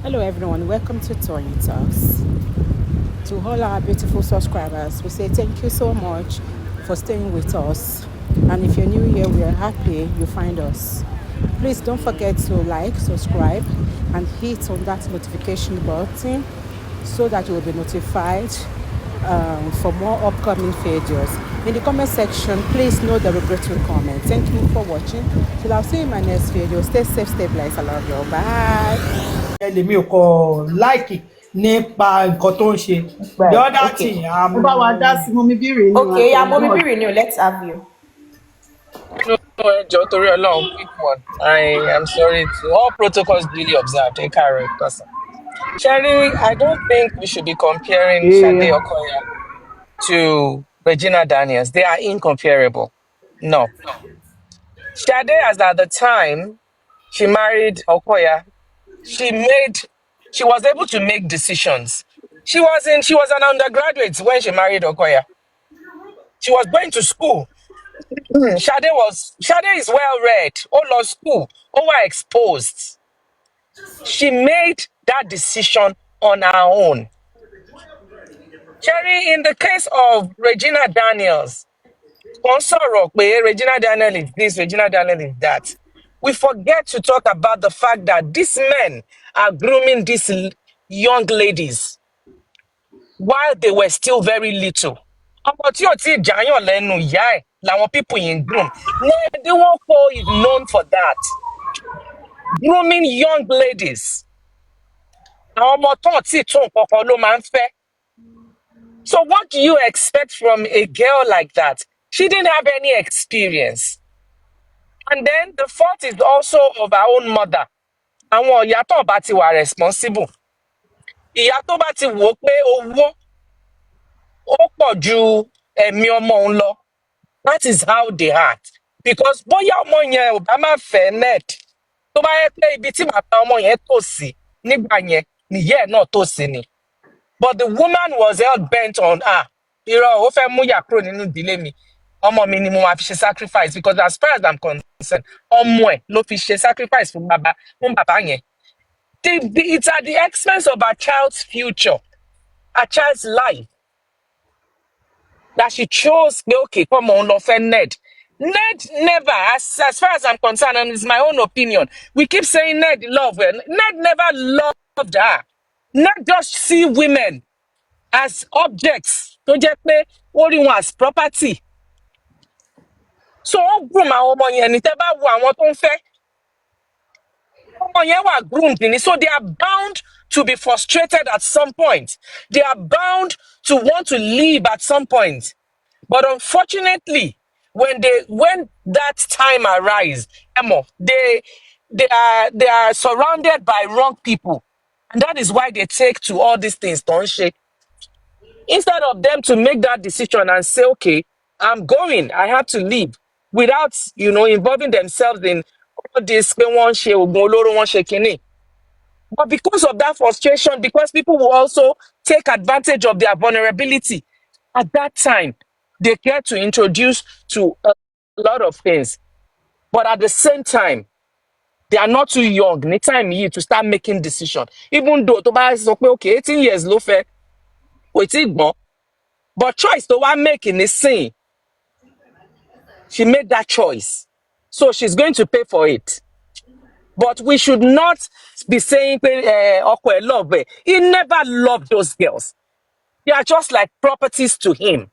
Hello everyone, welcome to Tony Talks. To all our beautiful subscribers, we say thank you so much for staying with us. And if you're new here, we are happy you find us. Please don't forget to like, subscribe, and hit on that notification button so that you will be notified for more upcoming videos. In the comment section, please no derogatory comment. Thank you for watching. Till I'll see you in my next video. Stay safe, stay blessed. I love you. Bye. Lèmi ò kọ láìkì nípa nǹkan tó ń ṣe. The Right. other Okay. thing, Mo bá wa dá sí Mọ́mí Bírè ní Okay, yeah, Mommy be renew. Let's have you. No, Joe Tori long, quick one. I am sorry to all protocols duly observed. A correct person. Sherry, I don't think we should be comparing Shade Yeah. Okoya to Regina Daniels. They are incomparable. No. Shade, as at the time she married Okoya, she was able to make decisions. She was an undergraduate when she married Okoya. She was going to school. Shade is well read, all law school, overexposed. She made that decision on her own. Cherry, in the case of Regina Daniels, Regina Daniel is this, Regina Daniel is that. We forget to talk about the fact that these men are grooming these young ladies while they were still very little. Ọmọ tí ò tí ì jáyàn lẹ́nu ìyá ẹ̀ làwọn people in groom. Nwoko is known for that. Grooming young ladies. Àwọn ọmọ tán tí ì tó nǹkan kan ló máa ń fẹ́. So what do you expect from a girl like that? She didn't have any experience. And then the fault is also of our own mother. Àwọn ìyá tó bá ti wà responsible. Ìyá tó bá ti wò ó pé owó ó pọ̀ ju ẹ̀mí ọmọ òun lọ. That is how they act. Because bóyá ọmọ yẹn ò bá máa fẹ́ net. Tó bá yẹ pé ibi tí bàbá ọmọ yẹn tò sí nígbà yẹn nìyẹ́ ẹ̀ náà tò sí ni. But the woman was hell bent on irọ́ ó fẹ́ mú yà kúrò nínú ìdílé mi. Ọmọ mi ni mo máa fi ṣe sacrifice because as far as I'm concerned, ọmọ ẹ̀ ló fi ṣe sacrifice fún bàbá yẹn. It's at the expense of our child's future, our child's life, that she chose, okay, come on, love and Ned. Ned never, as far as I'm concerned, and it's my own opinion, we keep saying Ned love her. Ned never loved her. Ned just see women as objects. Tó jẹ́ pé ó rí wọn as property. So ó groom àwọn ọmọ yẹn ní tẹ́ bá wo àwọn tó ń fẹ́. Ọmọ yẹn wà groomed ni, so they are bound to be frustrated at some point. They are bound to want to leave at some point. But unfortunately, when that time arises, Emo, they are surrounded by wrong people. And that is why they take to all these things, don't she? Instead of them to make that decision and say, okay, I'm going, I have to leave, without, involving themselves in all this, but because of that frustration, because people will also take advantage of their vulnerability, at that time, they get to introduce to a lot of things. But at the same time, they are not too young. Any time you to start making decisions. Even though Toba is okay, 18 years low fair, but choice to one making is saying she made that choice. So she's going to pay for it. But we should not be saying Okwe love. He never loved those girls. They are just like properties to him.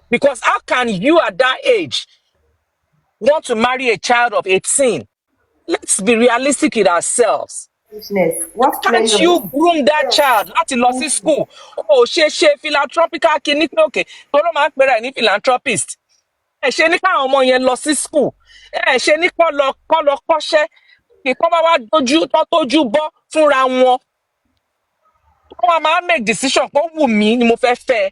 Because how can you at that age want to marry a child of 18? Let's be realistic with ourselves. What Can't you groom that child láti lọ sí school? Oh, she philanthropical kìíní pé okay. Tọ́lọ́ máa ń pera ẹ̀ ní philanthropist. Ẹ ṣe ní káwọn ọmọ yẹn lọ sí school. Ẹ ṣe ní kọ́ lọ kọ́ṣẹ́. Ìkọ́ bá wá tójú bọ́ fúnra wọn. Wọ́n máa make decision pé ó wù mí ni mo fẹ́ fẹ́.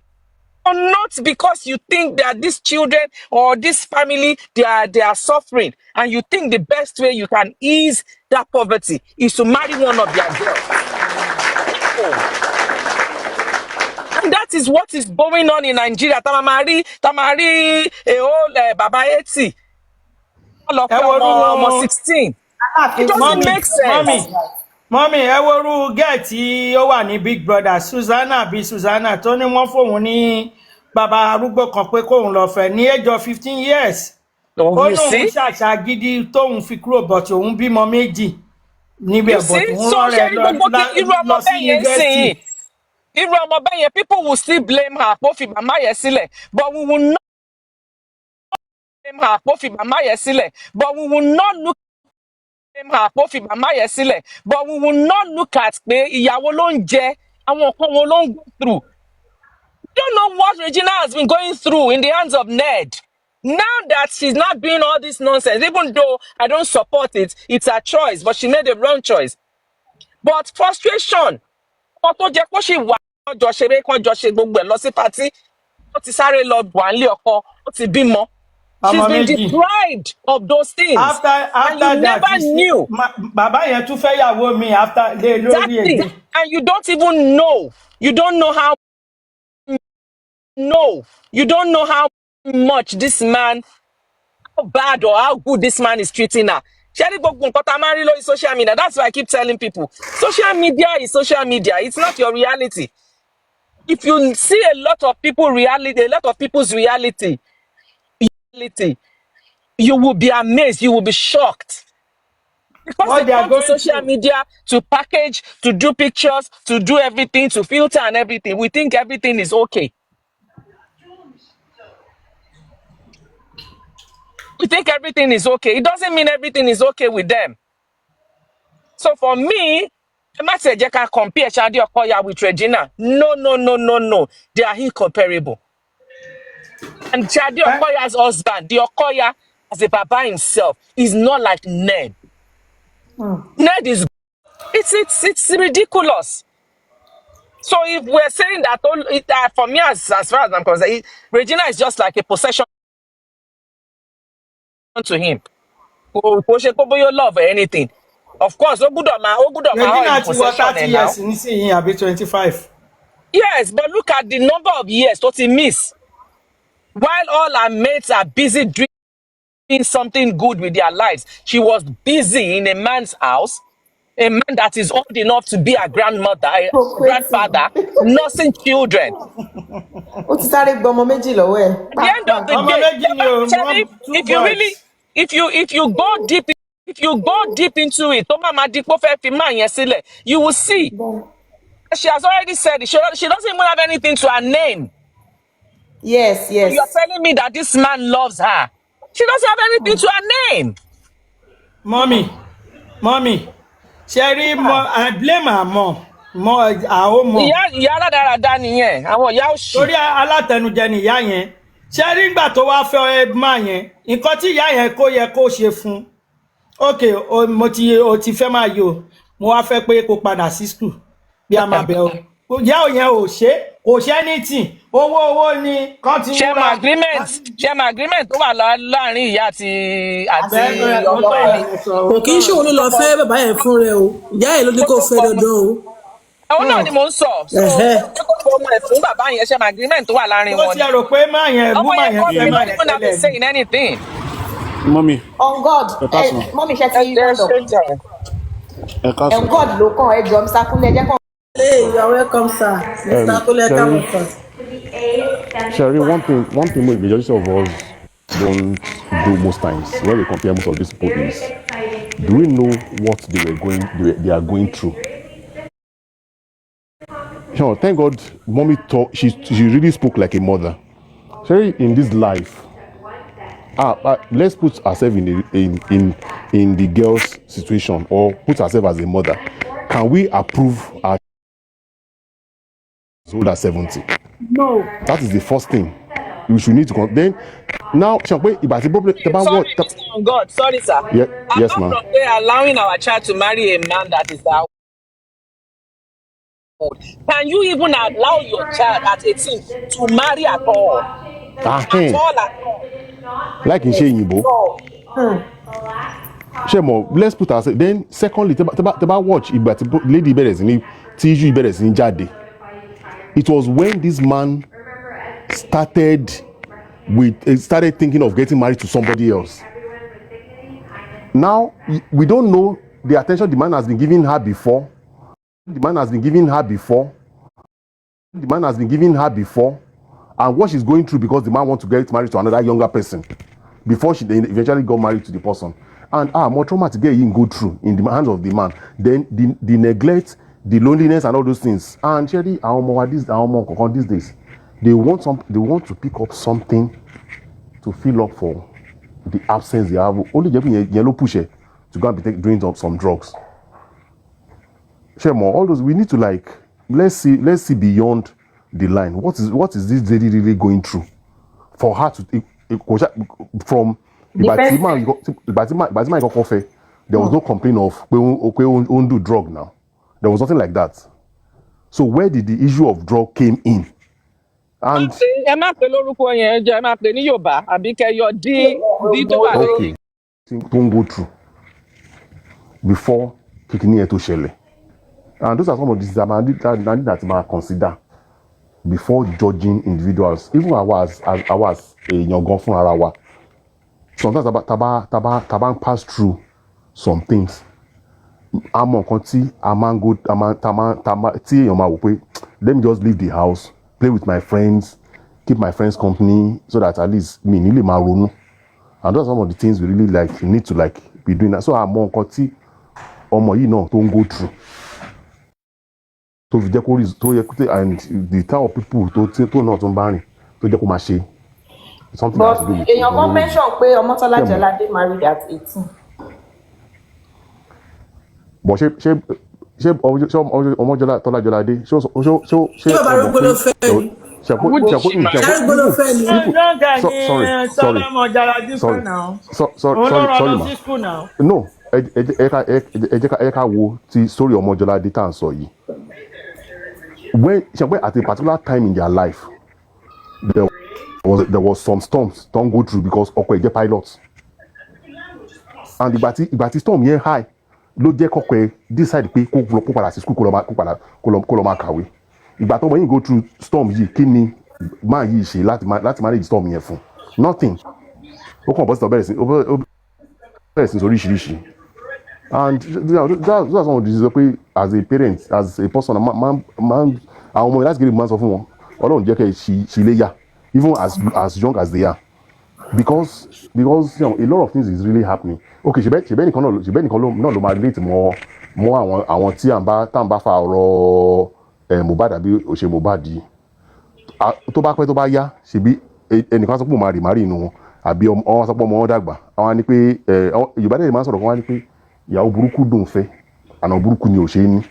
Or not because you think that these children or this family, they are suffering. And you think the best way you can ease that poverty is to marry one of their girls. No. And that is what is going on in Nigeria. Tamari, a whole Baba 80. All of them 16. It doesn't make sense. mọ́mì ẹ worú gẹ̀ẹ́tì ó wà ní Big Brother Susanna tó ní wọ́n fóun ní bàbá arúgbó kan pé kóun lọ fẹ́ ní age of 15 years Oh, ó you lóun see? ṣàṣà gidi tóun fi kúrò bọ̀tì òun bímọ méjì níbẹ̀ You bọ̀tì see? òun So, rán rẹ̀ Sherry, gbogbo irú ọmọ lọ sí bẹ́ẹ̀ yẹn yunifásitì. sìn. Irú ọmọ bẹ́ẹ̀ yẹn, people will still blame her pé ó fi màmá yẹn sílẹ̀, but we will not blame her pé ó fi màmá yẹn sílẹ̀, but we will not look her pé ó fi màmá yẹn sílẹ̀, but we will not look at pé ìyàwó ló ń jẹ àwọn nǹkan wo ló ń go through. You don't know what Regina has been going through in the hands of Ned. Now that she's not doing all this nonsense, even though I don't support it, it's her choice, but she made the wrong choice. But frustration, ọkọ tó jẹ kó ṣì wà kán jọ ṣeré kán jọ ṣe gbogbo ẹ̀ lọ sí patí, ó ti sáré lọ wà nílé ọkọ, ó ti bímọ. She's ọmọ been méjì deprived of those things. And you after that never knew. bàbá yẹn tún fẹ́ yàwó mi after lé lórí Exactly. èdè. And you don't even know. You don't know how much this man, how bad or how good this man is treating her. Sherry gbogbo nǹkan tá a máa ń rí lórí social media. That's why I keep telling people. Social media is social media. It's not your reality. If you see a lot of people's reality, you will be amazed. You will be shocked. Because What they they are come to going social through. media to package, to do pictures, to do everything, to filter and everything. We think everything is okay. We think everything is okay. It doesn't mean everything is okay with them. So for me, I might say, can compare Shadi Okoya with Regina. No. They are incomparable. And Shadi Eh? Okoya's husband, the Okoya, as a baba himself, is not like Ned. Ned is, it's ridiculous. So if we're saying that, for me, as far as I'm concerned, Regina is just like a possession to him. Kò ṣe pé bóyá ó love or anything. Of course, ó gbúdọ̀ máa hold Regina in ti wọ possession 30 now. years nísìnyí àbí 25. Yes, but look at the number of years tó ti miss. While all her mates are busy doing something good with their lives, she was busy in a man's house, a man that is old enough to be a grandmother, a Procreating. grandfather, nursing children. Ó ti sáré gbọmọ méjì lọ́wọ́ ẹ̀. At the end of the ọmọ day, méjì ni o Charlie, two if you really, boys. if you go deep into it, tó bá máa di pé ó fẹ́ fi máa yẹn sílẹ̀, you will see. She has already said it. She doesn't even have anything to her name. Yes. So you're telling me that this man loves her. She doesn't have anything to her name. Mommy, Sherry, I blame her mom. Our own mom. Ìyá aládàáradá nìyẹn, àwọn ìyá òṣì. Torí alátẹnujẹ ni ìyá yẹn. Sherry ńgbà tó wá fẹ́ ẹ máa yẹn, nǹkan tí ìyá yẹn kó yẹ kó ṣe fún. Okay, o ti fẹ́ máa yọ. Mo wá fẹ́ pé kó padà sí school. Bí a máa bẹ̀ o. Ìyá yẹn kò ṣe anything. Owó ni kan ti Share múra. my agreement tó wà láàrin ìyá àti ọkọ ẹ̀ ni. Kò kí ń ṣòwò ló lọ fẹ́ bàbá yẹn fún rẹ o. Ìyá ẹ̀ ló ní kó fẹ́ dandan o. Òun náà ni mò ń sọ. So ṣé kò fọ ọmọ ẹ̀ fún bàbá yẹn share my agreement tó wà láàrin Ó wọn ti ni. rò pé máa yẹn Ọmọ yẹn kọ́ mi máa not even have been saying anything. Mọ́mí. On God, mọ́mí ṣe ti round up. Ẹ ká On God ló kàn ẹ jọ Mr. Kunle jẹ́ kàn. Hey, you are welcome, sir. Mr. Kule, come on, sir. Sherry, one thing the majority of us don't do most times when we compare most of these people is, do we know what they are going through? Sure, thank God, mommy she really spoke like a mother. Sherry, in this life, let's put ourselves in the girl's situation or put ourselves as a mother. Can we approve our old as 70? No. That is the first thing you should need to then now Sorry, Mr. God, sorry, sir. Yes, ma'am. Apart from allowing our child to marry a man that is our old, can you even allow your child at 18 to marry at all? At all. Like in Sheyibo. Shemo, let's put ourselves. Then, secondly, teba watch lady beres tiju beres in jade. It was when this man started thinking of getting married to somebody else. Now we don't know the attention the man has been giving her before. The man has been giving her before. The man has been giving her before. And what she's going through because the man wants to get married to another younger person before she then eventually got married to the person. And more trauma to get in go through in the hands of the man. Then the neglect, the loneliness, and all those things. And Cherry, these days, they want to pick up something to fill up for the absence they have. Only yellow pusher to go and be doing some drugs. Shemo, all those we need to let's see beyond the line. What is this lady really going through for her to from by the time I got coffee, there was no complaint of do drug now. There was nothing like that. So where did the issue of drug came in? And okay, don't go through before kicking into Shelley. And those are some of the things that I consider before judging individuals. Even I was a young girl from Arawa. Sometimes taba pass through some things. I'm on conti, let me just leave the house, play with my friends, keep my friends company, so that at least me nili marunu. And those are some of the things we really need to be doing that. So I'm on conti, don't go through. And the type of people to not on to something but has to do with èèyàn kan mention pé Ọmọ́tọ́lá Jọládé married at 18. But she Ọmọ́tọ́lá Jọládé Ṣé bàbá arúgbó ló fẹ́ ni? Sorry ma. No, ẹ ká wo ti story Ọmọ́jọládé tá à ń sọ yìí. When at a particular time in their life, there was some storms don't go through because ọkọ ẹ̀ jẹ́ pilots. And ìgbà tí storm yẹn high ló jẹ́ kọ́kọ́ ẹ̀ decide pé kó padà sí school kó lọ máa kàwé. Ìgbà tó wọ́n yìí go through storm yìí kí ni máa yìí ṣe láti manage storm yẹn fún? Nothing. Ó kàn bọ́ sí bẹ̀rẹ̀ sí oríṣiríṣi. And that's one of the reasons pé as a parent, as a person, man, àwọn ọmọ yẹn láti gẹ́gẹ́ bí man sọ fún wọn, Ọlọ́run jẹ́ kẹ́ ṣì lè yá, even as young as they are, because a lot of things is really happening. Okay, ṣebẹ́ nìkan náà ló máa relate mọ́ àwọn tí à ń bá fa ọ̀rọ̀ Mohbad àbí òṣè Mohbad yìí. Tó bá pẹ́ tó bá yá, ṣebí ẹnìkan sọ pé òun máa rì márì inú wọn àbí ọmọ sọ pé ọmọ wọn dàgbà. Àwọn á ní pé Yorùbá dẹ̀ máa ń sọ̀rọ̀ kan wá ní pé ìyàwó burúkú dùn fẹ́ àná burúkú ni ò ṣe é ní.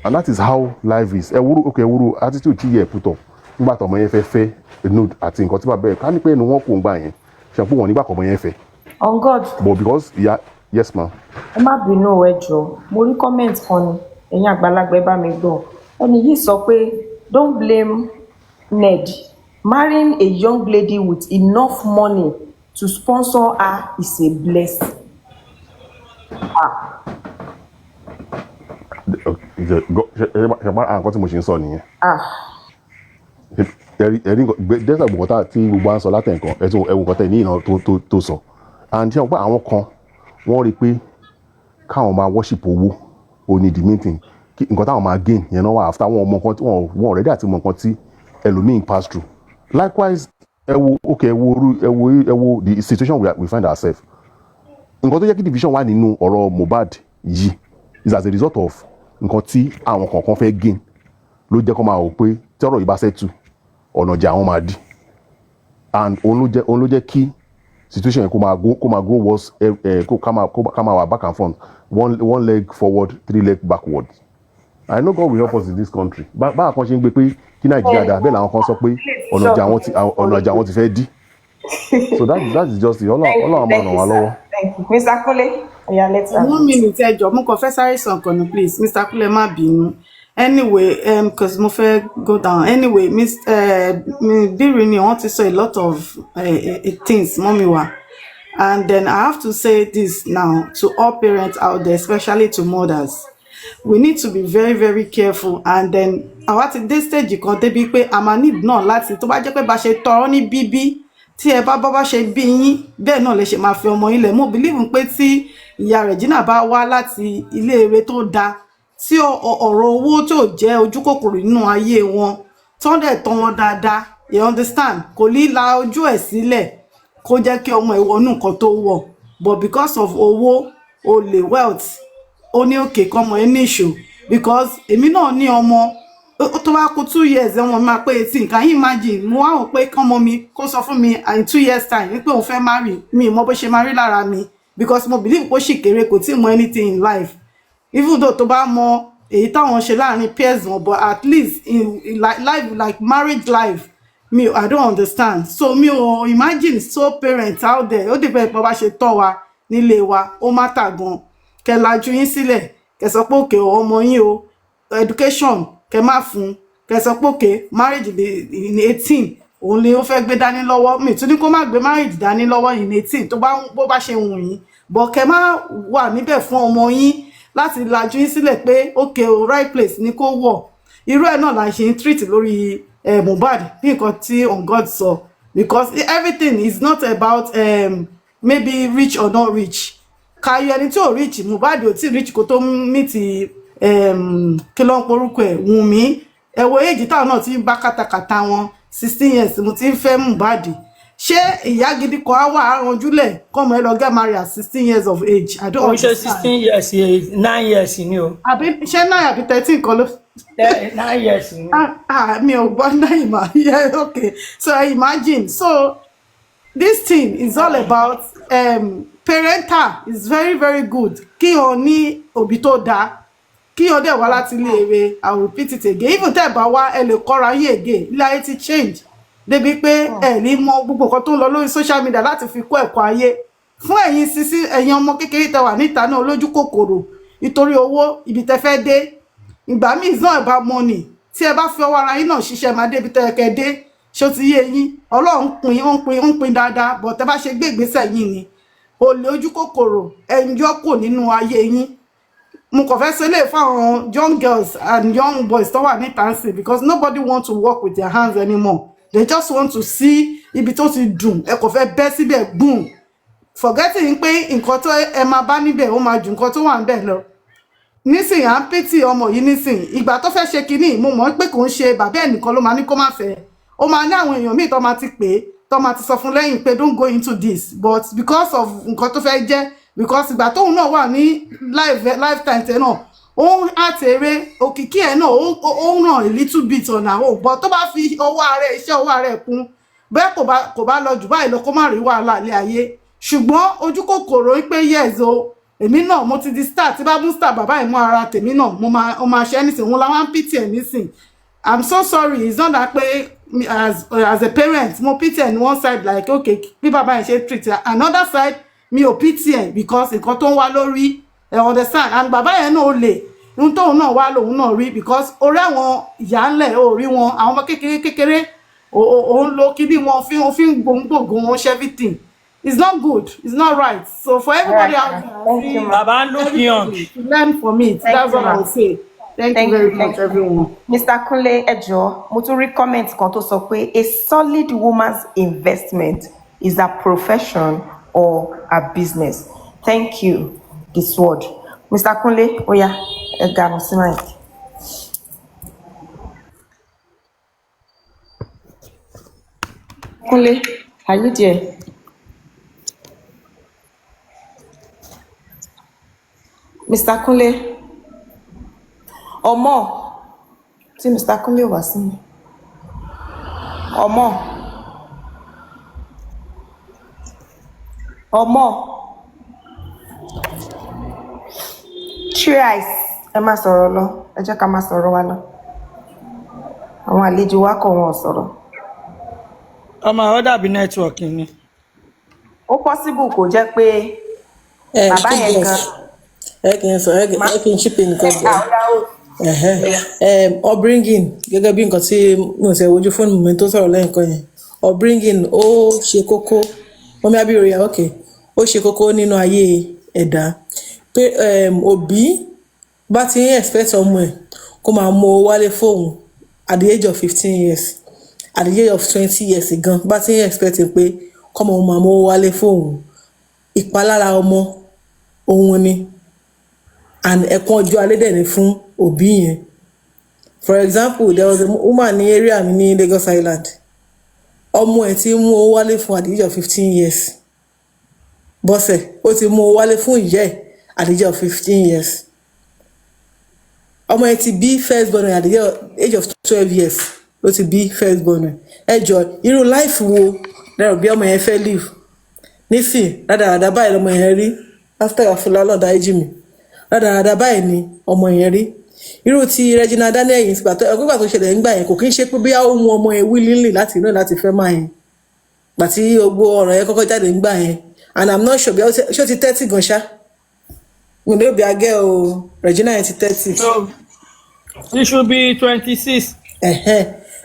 And that is how life is. Ewúro attitude tí yẹ put up nígbà tó ọmọ yẹn fẹ́ nude àti nǹkan tí bàbá ẹ̀ ká ní pé ẹnu wọn kò ń gbà yẹn ṣàpò wọn nígbà kan ọmọ yẹn fẹ́. On God. But because yes ma. Ẹ má bínú ẹ jọ̀ọ́, mo rí comment kan ni ẹ̀yin àgbàlagbà ẹ bá mi gbọ́. Ẹni yìí sọ pé don't blame Ned. Marrying a young lady with enough money to sponsor her is a blessing. Nǹkan tí mo ṣe ń sọ nìyẹn. Dẹ́sẹ̀ gbọ̀ngàn tí gbogbo à ń sọ látẹ̀ǹkan ẹ̀wù kan tẹ̀ ní ìná tó sọ. And ṣé wọ́n pé àwọn kan wọ́n rí i pé káwọn máa worship owó ní the main thing, nǹkan táwọn máa gain yẹn náà wà after wọn ọmọ kan tí wọn already àti mọ nǹkan tí ẹlòmíín pass through. Likewise ẹ wo the situation we find ourselves. Nǹkan tó jẹ́ kí division wà nínú ọ̀rọ̀ Mohbad yìí is as a result of nǹkan tí àwọn kọ̀ọ̀kan fẹ́ gain ló jẹ́ kó máa wò pé tí ọ̀rọ̀ yìí bá settle ọ̀nà ìjà àwọn máa dì. And òun ló jẹ́ kí situation yẹn kó máa go worse, ká máa wà back and front, one leg forward, 3 leg backward. I know God will help us in this country. Báwa kan ṣe ń gbé pé kí Nàìjíríà dà bẹ́ẹ̀ làwọn kan sọ pé ọ̀nà ìjà wọn ti fẹ́ dì. So that is just it. Ọlọ́run máa ràn wá lọ́wọ́. Thank you. Mr. Kule, let's have 1 minute ẹjọ mo kàn fẹ́ sáré sàn kan ni please Mr. Kule má bínú. Anyway, because mo fẹ́ go down. Anyway, Birini want to say a lot of things, mommy wa. And then I have to say this now to all parents out there, especially to mothers. We need to be very, very careful. And then àwa ti dé stage kan débi pé a máa need náà láti tó bá jẹ́ pé bá ṣe tọrọ ní bíbí tí ẹ bá bá ṣe bí yín bẹ́ẹ̀ náà lè ṣe máa fi ọmọ yín lẹ̀. Mo believe pé tí ìyá Regina bá wá láti ilé ire tó dáa, tí ọ̀rọ̀ owó tó jẹ́ ojú kòkòrò nínú ayé wọn tó ń dẹ̀ tọ́ wọn dáadáa, you understand, kò ní la ojú ẹ̀ sílẹ̀ kó jẹ́ kí ọmọ ẹ̀ wọnú nǹkan tó wọ̀, but because of owó, olè, wealth, ó ní òkè kọ́mọ ẹ̀ ní ìṣó. Because èmi náà ní ọmọ tó bá kú 2 years ọmọ mi máa pé 18, can you imagine? Mo wá wò pé kọ́mọ mi kó sọ fún mi in 2 years time wípé òun fẹ́ marry mi, mọ bó ṣe marry lára mi, because mo believe pé ó ṣì kéré, kò tí mọ anything in life, even though tó bá mọ èyí táwọn ṣe láàrin peers wọn, but at least in life, like marriage life, I don't understand. So mi ò imagine so parents out there, ó depend pé bá ṣe tọ́ wa nílé wa, ó matter gan. Kẹ́ lajú yín sílẹ̀, kẹ́ sọ pé òkè ọmọ yín o, education kẹ́ má fún, kẹ́ sọ pé òkè marriage in 18 òun ni ó fẹ́ gbé dání lọ́wọ́. Mi tún ní kó má gbé marriage dání lọ́wọ́ in 18 tó bá ṣe wù yín, but kẹ́ má wà níbẹ̀ fún ọmọ yín láti lajú yín sílẹ̀ pé òkè o right place ni kó wọ̀. Irú ẹ̀ náà la ṣe ń treat lórí Mohbad bí nǹkan tí on God sọ, because everything is not about maybe rich or not rich. Kayo ẹni tí ò rich, Mohbad ò tí rich kó tó meet kí ló ń porúkọ ẹ̀, Wùnmí. Ẹ wo èjì táwọn náà ti ń bá kàtàkàtà wọn, 16 years mo ti ń fẹ́ Mohbad. Ṣé ìyá gidi kan á wà arànjúlẹ̀ kọ́mọ ẹ lọ get married at 16 years of age? I don't understand. 16 years, 9 years ni o. Àbí ṣé 9 àbí 13 kan ló? 9 years ni. Mi ò gbọ́ 9 mà. Yeah, okay. So imagine. So this thing is all about parental is very very good. Kí o ní òbí tó dáa, kí o dẹ̀ wá láti ilé ire. I will repeat it again. Even tẹ́ bá wá ẹ lè kọ́ra yín again. Ilé ayé ti change. Débi pé ẹ ní mọ gbogbo nǹkan tó ń lọ lórí social media láti fi kọ́ ẹ̀kọ́ ayé. Fún ẹ̀yin sisi, ẹ̀yin ọmọ kékeré tẹ́ wà níta náà lójú kòkòrò nítorí owó ibi tẹ́ fẹ́ dé. Ìgbà míì is not about money. Tí ẹ bá fi ọwọ́ ara yín náà ṣiṣẹ́ máa débi tẹ́ kẹ́ dé. Ṣó ti yé yín? Ọlọ́run ń pín dáadáa, but tẹ́ bá ṣe gbé ìgbésẹ̀ yín ni. Olè ojú kòkòrò ẹnjọ́ kò nínú ayé yín. Mo kàn fẹ́ sọ lè fún àwọn young girls and young boys tó wà níta ń sìn, because nobody want to work with their hands anymore. They just want to see ibi tó ti dùn, ẹ kò fẹ́ bẹ́ síbẹ̀ boom. Forgetting pé nǹkan tó ẹ máa bá níbẹ̀ ó máa ju nǹkan tó wà níbẹ̀ lọ. Nísìn à ń pìtì ọmọ yìí nísìn, ìgbà tó fẹ́ ṣe kinní, mo mọ̀ pé kò ń ṣe bàbá ẹnìkan ló máa ní kó má fẹ́. Ó máa ní àwọn èèyàn míì tó máa ti pè, tó máa ti sọ fún lẹ́yìn pé don't go into this, but because of nǹkan tó fẹ́ jẹ́, because ìgbà tóun náà wà ní lifetime tẹ̀ náà, ó ń àtẹ̀rẹ́ òkìkí ẹ̀ náà ó ń ràn a little bit on her own, but tó bá fi ọwọ́ ààrẹ iṣẹ́ ọwọ́ ààrẹ kún, bẹ́ẹ̀ kò bá lọ jù báyìí lọ kó má rí wàhálà ilé ayé. Ṣùgbọ́n ojú kòkòrò pé yes o, èmi náà mo ti di star, tí bá mú star bàbá ẹ̀ mú ara tèmi náà mo máa ṣe anything, òun làwọn pity ẹ̀ nísìn. I'm so sorry, it's not that pé as a parent mo pity ẹ̀ ní one side like okay bí bàbá ẹ̀ ṣe treat another side mi ò pity ẹ̀ because nǹkan tó ń wá lórí understand, and bàbá ẹ̀ náà ó lè ohun tóun náà wá lòun náà rí, because orí àwọn ìyá ńlẹ̀ ò rí wọn, àwọn ọmọ kékeré òun lo kíní wọn fi ń gbòǹgbò wọn ṣe everything. It's not good. It's not right. So for everybody out there, Baba look young. learn from it. That's what I would say. Thank you very much, everyone. Mr. Kunle Ejo, mo tún rí comment kan tó sọ pé a solid woman's investment is a profession or a business. Thank you. This word. Mr. Kunle, oya, ẹ ganu sí mic. Kunle, are you there? Mr. Kunle, ọmọ tí Mr. Kunle wá sí mi. Ọmọ. Cheers. Ẹ má sọ̀rọ̀ lọ. Ẹ jẹ́ ká má sọ̀rọ̀ wa lọ. Àwọn àlejò wa kọ̀ wọn sọ̀rọ̀. Ọmọ ó dàbí network ni. Ó possible kó jẹ́ pé bàbá yẹn gan. Ẹ kì í chip in nǹkan bẹ́ẹ̀. Upbringing gẹ́gẹ́ bí nǹkan tí mo ṣe wojú fóònù mi tó sọ̀rọ̀ lẹ́yìn kan yẹn. Upbringing ó ṣe kókó. Mọ́mí Abíyọ̀ yà okay. Ó ṣe kókó nínú ayé ẹ̀dá. Pé òbí bá ti ń expect ọmọ ẹ̀ kó máa mú owó wálé fóun at the age of 15 years. at the age of 20 years gan bá ti ń expecting pé kọ́mọ ọmọ àmọ́ wálé fóun ìpalára ọmọ òun ni and ẹ̀kan ọjọ́ alẹ́ dẹ̀ ni fún òbí yẹn. For example, there was a woman ní area mi ní Lagos Island ọmọ ẹ̀ ti mú owó wálé fún at the age of 15 years bọ́sẹ̀ ó ti mú owó wálé fún ìyá ẹ̀ at the age of 15 years ọmọ ẹ̀ ti bí first born at the age of 12 years ló ti bí first born ẹ jọ irú life wo lẹ́rọ̀ bí ọmọ yẹn fẹ́ live nísìn rádaràdà báyìí lọmọ yẹn rí after àfúlá lọ́dà ẹ̀jì mi rádaràdà báyìí ni ọmọ yẹn rí irú ti Regina Daniel yìí gbà tó ṣẹlẹ̀ nígbà yẹn kò kí ń ṣe pé bí ó mú ọmọ yẹn willingly láti inú láti fẹ́ máa yẹn gbà tí gbogbo ọ̀rọ̀ yẹn kọ́kọ́ jáde nígbà yẹn and I'm not sure bí ṣó ti 30 gan ṣá mo ní òbí agẹ́ o Regina yẹn ti 30. So it should be 26.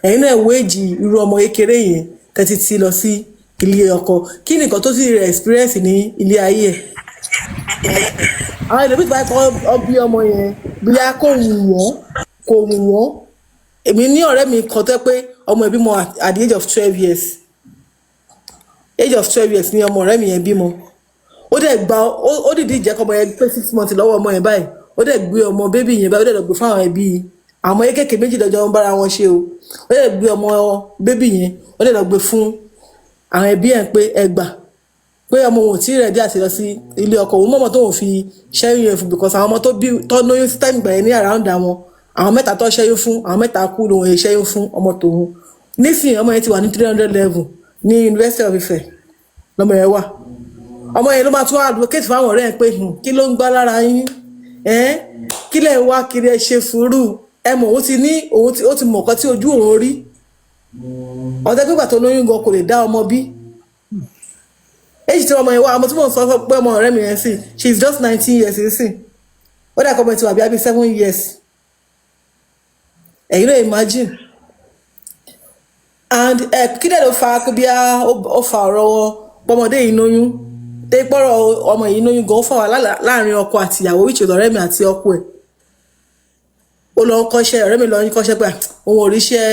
ẹ̀yin náà wéèjì irú ọmọ kékeré yẹn tẹ́tí ti lọ sí ilé ọkọ kí nìkan tó sì rẹ̀ experience ní ilé ayé ẹ̀ àwọn ìlú bíi báyìí bí ọmọ yẹn bíi kò wù wọ́n èmi ní ọ̀rẹ́ mi kan tẹ́ pé ọmọ ẹ̀ bímọ at the age of 12 years ni ọmọ ọ̀rẹ́ mi yẹn bímọ ó dẹ̀ gba ó dìdí ìjẹ́ kọ́ ọmọ yẹn pé 6 months lọ́wọ́ ọmọ yẹn báyìí ó dẹ̀ gbé ọmọ bébì yẹn báyìí ó dẹ̀ lọ gbé fáwọn ẹbí àwọn kékèké méjì lọ́jọ́ ń bára wọn ṣe o ó dẹ̀ gbé ọmọ bébì yẹn ó dẹ̀ lọ gbé fún àwọn ẹbí ẹ̀ pé ẹgbà pé ọmọ wọn ò tí rẹ̀ dí àti lọ sí ilé ọkọ òun mọ̀mọ́ tó ń fi ṣẹ́yún yẹn fún because àwọn ọmọ tó lóyún sí time gbẹ̀yẹn ní àráùndà wọn àwọn mẹ́ta tó ṣẹ́yún fún àwọn mẹ́ta kú lòun èyí ṣẹ́yún fún ọmọ tòun nísìnyí ọmọ yẹn ti wà ní 300 level ní University of Ife lọmọ yẹn wà ọmọ yẹn ló máa tún advocate fáwọn ọ̀rẹ́ ẹ̀ pé kí ló ń gbá lára yín kí lẹ̀ wá kiri ẹ ṣe sùúrù ẹ mọ̀ ó ti mọ̀ nǹkan tí ojú òun rí ọ̀dẹ́ pípa tó lóyún gan kò lè dá ọmọ bí èyí tí ọmọ yẹn wá ọmọ tí mò ń sọ pé ọmọ ọ̀rẹ́ mi yẹn sì she is just 19 years sí ó dà kọ́ ọmọ tí wà bí i 7 years ẹ̀yin náà imagine and kí dẹ̀ ló fa pé bí ó fa ọ̀rọ̀ pọ́mọdé yìí lóyún tẹ́ pọ́rọ̀ ọmọ yìí lóyún gan ó fà wá láàrin ọkọ àti ìyàwó which is ọ̀rẹ́ mi àti ọkọ ẹ̀ ó lọ kọ́ṣẹ́ ọ̀rẹ́ mi lọ ní kọ́ṣẹ́ pé òun ò ríṣẹ́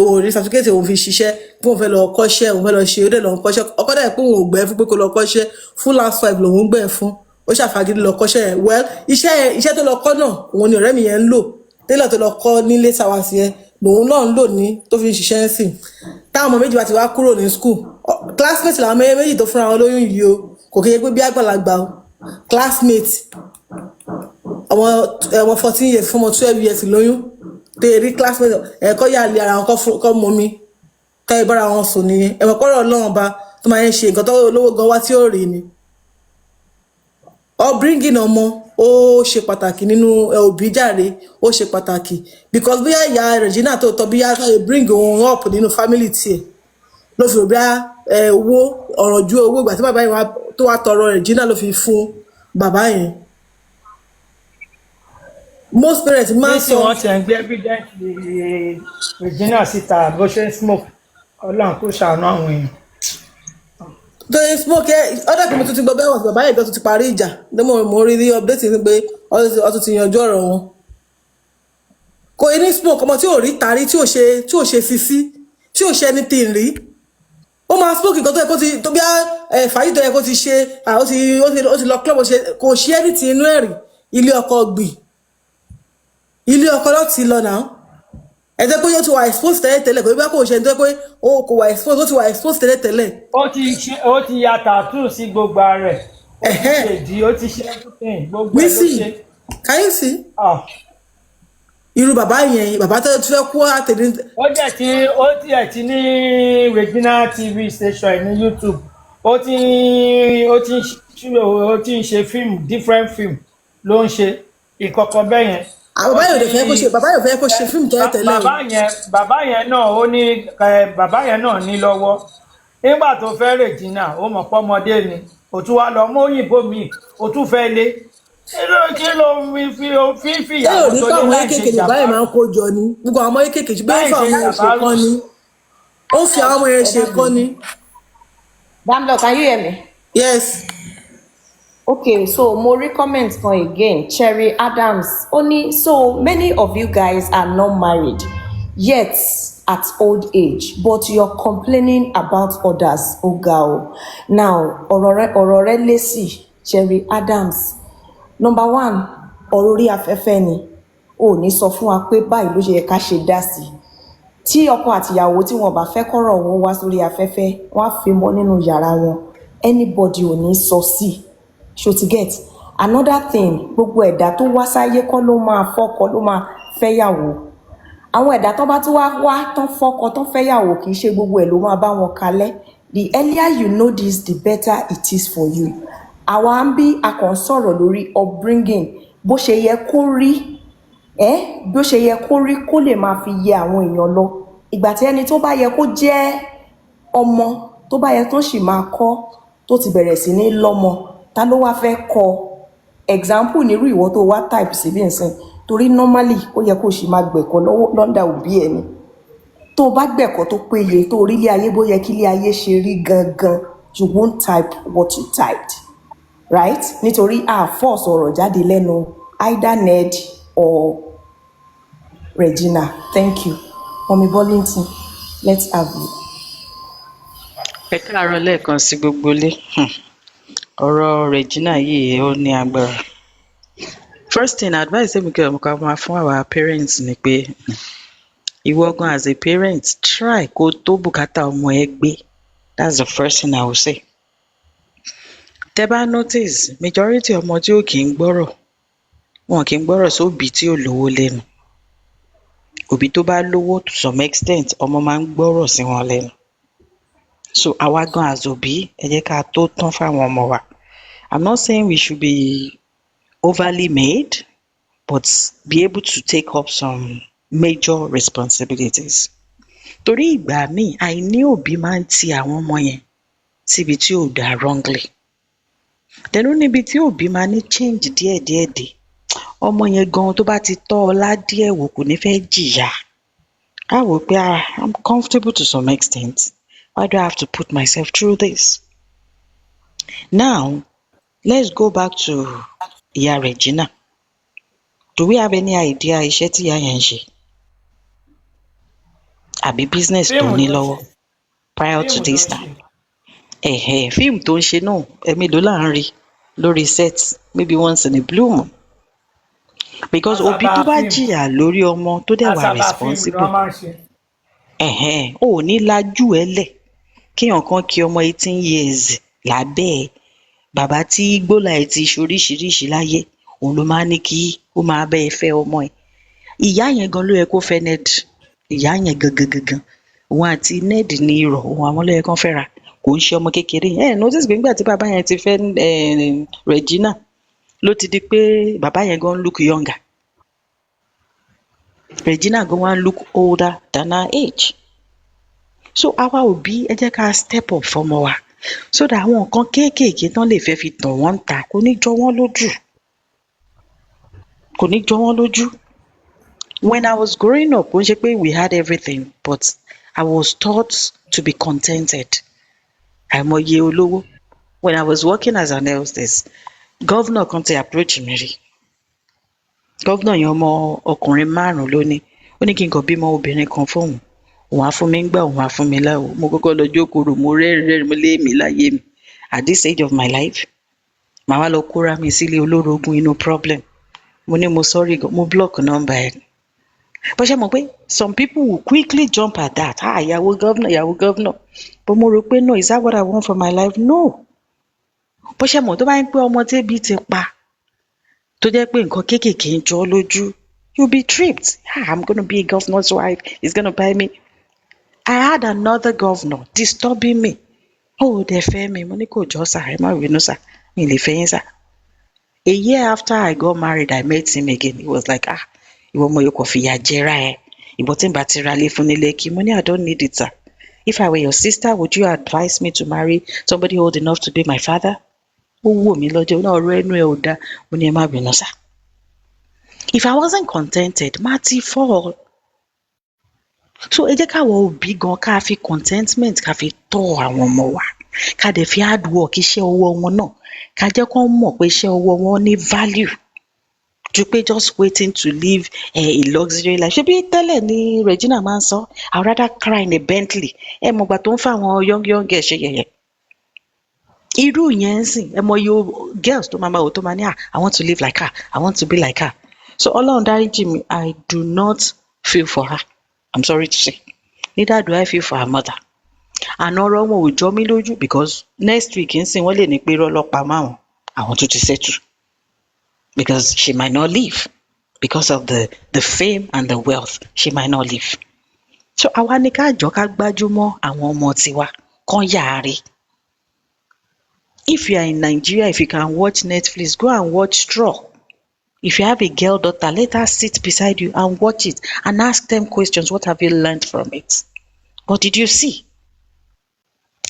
òun ò rí certificate òun fi ṣiṣẹ́ pé òun fẹ́ lọ kọ́ṣẹ́ òun fẹ́ lọ ṣe ó dẹ̀ lọ kọ́ṣẹ́ ọkọ dẹ̀ pé òun ò gbẹ́ fún pé kó lọ kọ́ṣẹ́ full housewife lòun gbẹ́ fún ó ṣàfagídí lọ kọ́ṣẹ́ yẹn well iṣẹ́ tó lọ kọ́ náà òun ni ọ̀rẹ́ mi yẹn ń lò tẹ́lẹ̀ tó lọ kọ́ nílé sàwásì yẹn lòun náà ń lò ní tó fi ń ṣiṣẹ́ sìn táwọn ọmọ méjì bá ti wá kúrò ní school classmate làwọn méjì tó fúnra wọn lóyún yìí o kò kéye pé bí àgbàlagbà o classmate ọmọ 14 years fún ọmọ 12 years lóyún tèrí classmate ẹ̀kọ́ yà lé ara wọn kọ́ mọ́ mi ká ìbára wọn sùn nìyẹn ẹ̀mọ̀ pọ́rọ̀ ọlọ́run bá tó máa ń ṣe nǹkan tó lówó gan wá tí ó rí ni upbringing ọmọ ó ṣe pàtàkì nínú òbí jàre ó ṣe pàtàkì because bóyá ìyá Regina tó tọ́ bóyá bring òun up nínú family tiẹ̀ ló fi òbí owó ọ̀rọ̀ ju owó ìgbà tí bàbá yẹn tó wá tọrọ Regina ló fi fún bàbá yẹn most parents máa ń sọ. wọ́n ti ń gbé evidence Regina síta bó ṣe ń smoke ọlọ́run kó ṣàánú àwọn èèyàn. tó ń smoke ọ̀dà kí mo tún ti gbọ́ bẹ́ẹ̀ wọ̀ bàbá yẹn tó ti parí ìjà lẹ́mọ̀ mo rí rí update ní pé ọtún ti yanjú ọ̀rọ̀ wọn. kò ní smoke ọmọ tí ò rí tarí tí ò ṣe sisi tí ò ṣe anything rí ó máa smoke nǹkan tó yẹ kó ti tó bí fàájì tó yẹ kó ti ṣe ó ti lọ club kò ṣe anything inú ẹ̀rí ilé ọkọ gbì ilé ọkọ ló ti lọ náà ẹ jẹ́ pé yóò ti wà expose tẹ́lẹ̀ kò bí bá kò ṣe tó pé ó kò wà expose ó ti wà expose tẹ́lẹ̀. ó ti ya tattoo sí gbogbo ara ẹ̀ ó ti ṣèdí ó ti ṣe everything gbogbo ẹ̀ ló ṣe. can you see? irú bàbá yẹn bàbá tó fẹ́ kú àtẹ̀lé. ó tiẹ̀ ti ní Regina TV station ní YouTube ó ti ń ṣe fíìmù different film ló ń ṣe ìkọ̀kọ̀ bẹ́ẹ̀ yẹn. bàbá yóò fẹ́ kó ṣe fíìmù tẹ́lẹ̀. bàbá yẹn náà ní lọ́wọ́ nígbà tó fẹ́ Regina ó mọ̀ pọ́mọdé ni ó tún wá lọ mú òyìnbó mi ó tún fẹ́ lé kí ló fi ìyàwó tó lé láì ṣe ìjàmbá. báyìí máa ń kó jọ ni gbogbo àwọn ọmọ kékeré bẹ́ẹ̀ fà ọmọ yẹn ṣe kọ́ ni ó fi àwọn ọmọ yẹn ṣe kọ́ ni. Damlo, can you hear me? Yes. Okay, so more comment again. Cherry Adams. Only so many of you guys are not married, yet at old age, but you're complaining about others. Oh, girl. Now, Orore Lacey, Cherry Adams. Number one, ọ̀rọ̀ orí afẹ́fẹ́ ni. Ò ní sọ fún wa pé báyìí ló ṣe yẹ ká ṣe dá sí. Tí ọkọ àtìyàwó tí wọn bá fẹ́ kọ́rọ̀ wọn wá sórí afẹ́fẹ́, wọ́n á fi mọ́ nínú yàrá wọn. Anybody ò ní sọ sí. Ṣó ti get? Another thing, gbogbo ẹ̀dá tó wá sáyé kọ́ ló máa fọ́kọ ló máa fẹ́yàwó. Àwọn ẹ̀dá tó bá tún wá tán fọ́kọ tán fẹ́yàwó kì í ṣe gbogbo ẹ̀ ló máa bá wọn kalẹ̀. The earlier you know this, the better it is for you. Àwa ń bí a kàn sọ̀rọ̀ lórí upbringing bó ṣe yẹ kó rí bó ṣe yẹ kó rí kó lè máa fi yẹ àwọn èèyàn lọ. Ìgbà tí ẹni tó bá yẹ kó jẹ́ ọmọ tó bá yẹ tó sì máa kọ́ tó ti bẹ̀rẹ̀ sí ní lọ́mọ, ta ló wá fẹ́ kọ́? Example nírú ìwọ tó wá type síbí nsìn, torí normally ó yẹ kó sì máa gbẹ̀kọ́ lọ́ndà òbí ẹni. Tó bá gbẹ̀kọ́ tó péye tó rí ilé ayé bó yẹ kí ilé ayé ṣe rí gangan, you won't type what you typed, right? Nítorí force ọ̀rọ̀ jáde lẹ́nu either Ned or Regina. Thank you. Mommy Bollington, let's have you. Ẹ káàárọ̀ lẹ́ẹ̀kan sí gbogbo ilé. Ọ̀rọ̀ Regina yìí ó ní agbára. First thing, advice èmi kí ọmọ kan máa fún our parents ni pé ìwọ gan as a parent try kó tó bùkátà ọmọ ẹ gbé. That's the first thing I will say. Tẹ́ bá notice majority ọmọ tí ò kì í gbọ́rọ̀ wọn kì í gbọ́rọ̀ sóbì tí ò lówó lẹ́nu. Òbí tó bá lówó to some extent ọmọ máa ń gbọ́rọ̀ sí wọn lẹ́nu. So àwa gan as òbí ẹ jẹ́ ká tó tán fáwọn ọmọ wa. I'm not saying we should be overly made, but be able to take up some major responsibilities. Torí ìgbà míì àìní òbí máa ń ti àwọn ọmọ yẹn síbi tí ò dáa wrongly. Tẹ̀lú níbi tí òbí máa ní change díẹ̀díẹ̀ dé, ọmọ yẹn gan tó bá ti tọ́ ọlá díẹ̀ wò kò ní fẹ́ jìyà. I will be, I'm comfortable to some extent. Why do I have to put myself through this? Now, let's go back to Ìyá Regina. Do we have any idea iṣẹ́ tí ìyá yẹn ń ṣe? Àbí business tó ní lọ́wọ́ prior to this time? Fíìmù tó ń ṣe náà ẹ̀mélòó là ń rí lórí set, maybe once in a blue moon. Because òbí tó bá jìyà lórí ọmọ tó dẹ̀ wà responsible. Ò ní lajú ẹ lẹ̀ kéèyàn kan kí ọmọ 18 years lábẹ́ ẹ̀. Bàbá tí gbólà ẹ̀ ti ṣoríṣiríṣi láyé òun ló máa ní kí ó máa bẹ́ ẹ fẹ́ ọmọ ẹ̀. Ìyá yẹn gan ló yẹ kó fẹ́ Ned. Ìyá yẹn gangan òun àti Ned ní irọ́ òun àwọn ló yẹ kán fẹ́ra kò ń ṣe ọmọ kékeré. Notice pé nígbà tí bàbá yẹn ti fẹ́ Regina ló ti di pé bàbá yẹn gan look younger. Regina gan wá look older than her age. So àwa òbí ẹ jẹ́ ká step up fọmọ wa so that àwọn nǹkan kéékèèké tán lè fẹ́ fi tàn wọ́n ta kò ní jọ wọ́n lójú. Kò ní jọ wọ́n lójú. When I was growing up, ó ń ṣe pé we had everything, but I was taught to be contented. Àìmọye olówó. When I was working as an hostess, governor kan ti approach mi rí. Governor yẹn ọmọ ọkùnrin 5 ló ní. Ó ní kí n kàn bímọ obìnrin kan fóun. Òun á fún mi ń gbà, òun á fún mi láwo. Mo kọ́kọ́ lọ jókòó rò, mo rẹ́rìn-ín mo lé mi láyé mi. At this age of my life, màá wá lọ kóra mi sílé olórogún inú problem. Mo ní mo sorry gan, mo block number ẹ̀. Bó ṣe mọ̀ pé some people will quickly jump at that. Ìyàwó governor. But mo rò pé no, is that what I want for my life? No. Bó ṣe mọ̀ tó bá ń pé ọmọ tẹ́bí ti pa tó jẹ́ pé nǹkan kéékèèké ń jọ lójú, you'll be tripped. I'm going to be a governor's wife. He's going to buy me. I had another governor disturbing me. Dẹ̀ fẹ́ mi. Mo ní kò jọ sà, ẹ má bínú sà. Mi lè fẹ́ yín sà. A year after I got married, I met him again. He was like, ìwọ ọmọ yóò kò fìyà jẹra ẹ. Ìbọn tí n bá ti ra lé fún nílé kí mo ní I don't need it sir. If I were your sister, would you advise me to marry somebody old enough to be my father? Ó wò mí lọ́jọ́ náà ọ̀rọ̀ ẹnu ẹ̀ ò dá. Mo ní ẹ má bínú sà. If I wasn't contented, má ti fall. So ẹ jẹ́ káwọn òbí gan ká fi contentment ká fi tọ́ àwọn ọmọ wa. Ká dẹ̀ fi hard work iṣẹ́ ọwọ́ wọn náà. Ká jẹ́ kó mọ̀ pé iṣẹ́ ọwọ́ wọn ní value. ju pé just waiting to live a luxury life. Ṣebí tẹ́lẹ̀ ni Regina máa ń sọ, I rather cry in a Bentley. Ẹ mọ̀gbà tó ń fà àwọn young girls ṣe yẹ̀yẹ́. Irú yẹn ń sìn, ẹ mọ iye girls tó máa wò tó máa ní, I want to live like her, I want to be like her. So Ọlọ́run dáríjì mi, I do not feel for her. I'm sorry to say. Neither do I feel for her mother. Àná ọ̀rọ̀ wọn ò jọ mí lójú because next week ń sìn wọ́n lè ní pé irọ́ ọlọ́pàá máwọn àwọn tó ti settle. Because she might not leave because of the fame and the wealth. She might not leave. So àwa ní ká jọ ká gbájúmọ́ àwọn ọmọ tiwa kán yáre. If you are in Nigeria, if you can watch Netflix, go and watch Straw. If you have a girl daughter, let her sit beside you and watch it and ask them questions. What have you learned from it? What did you see?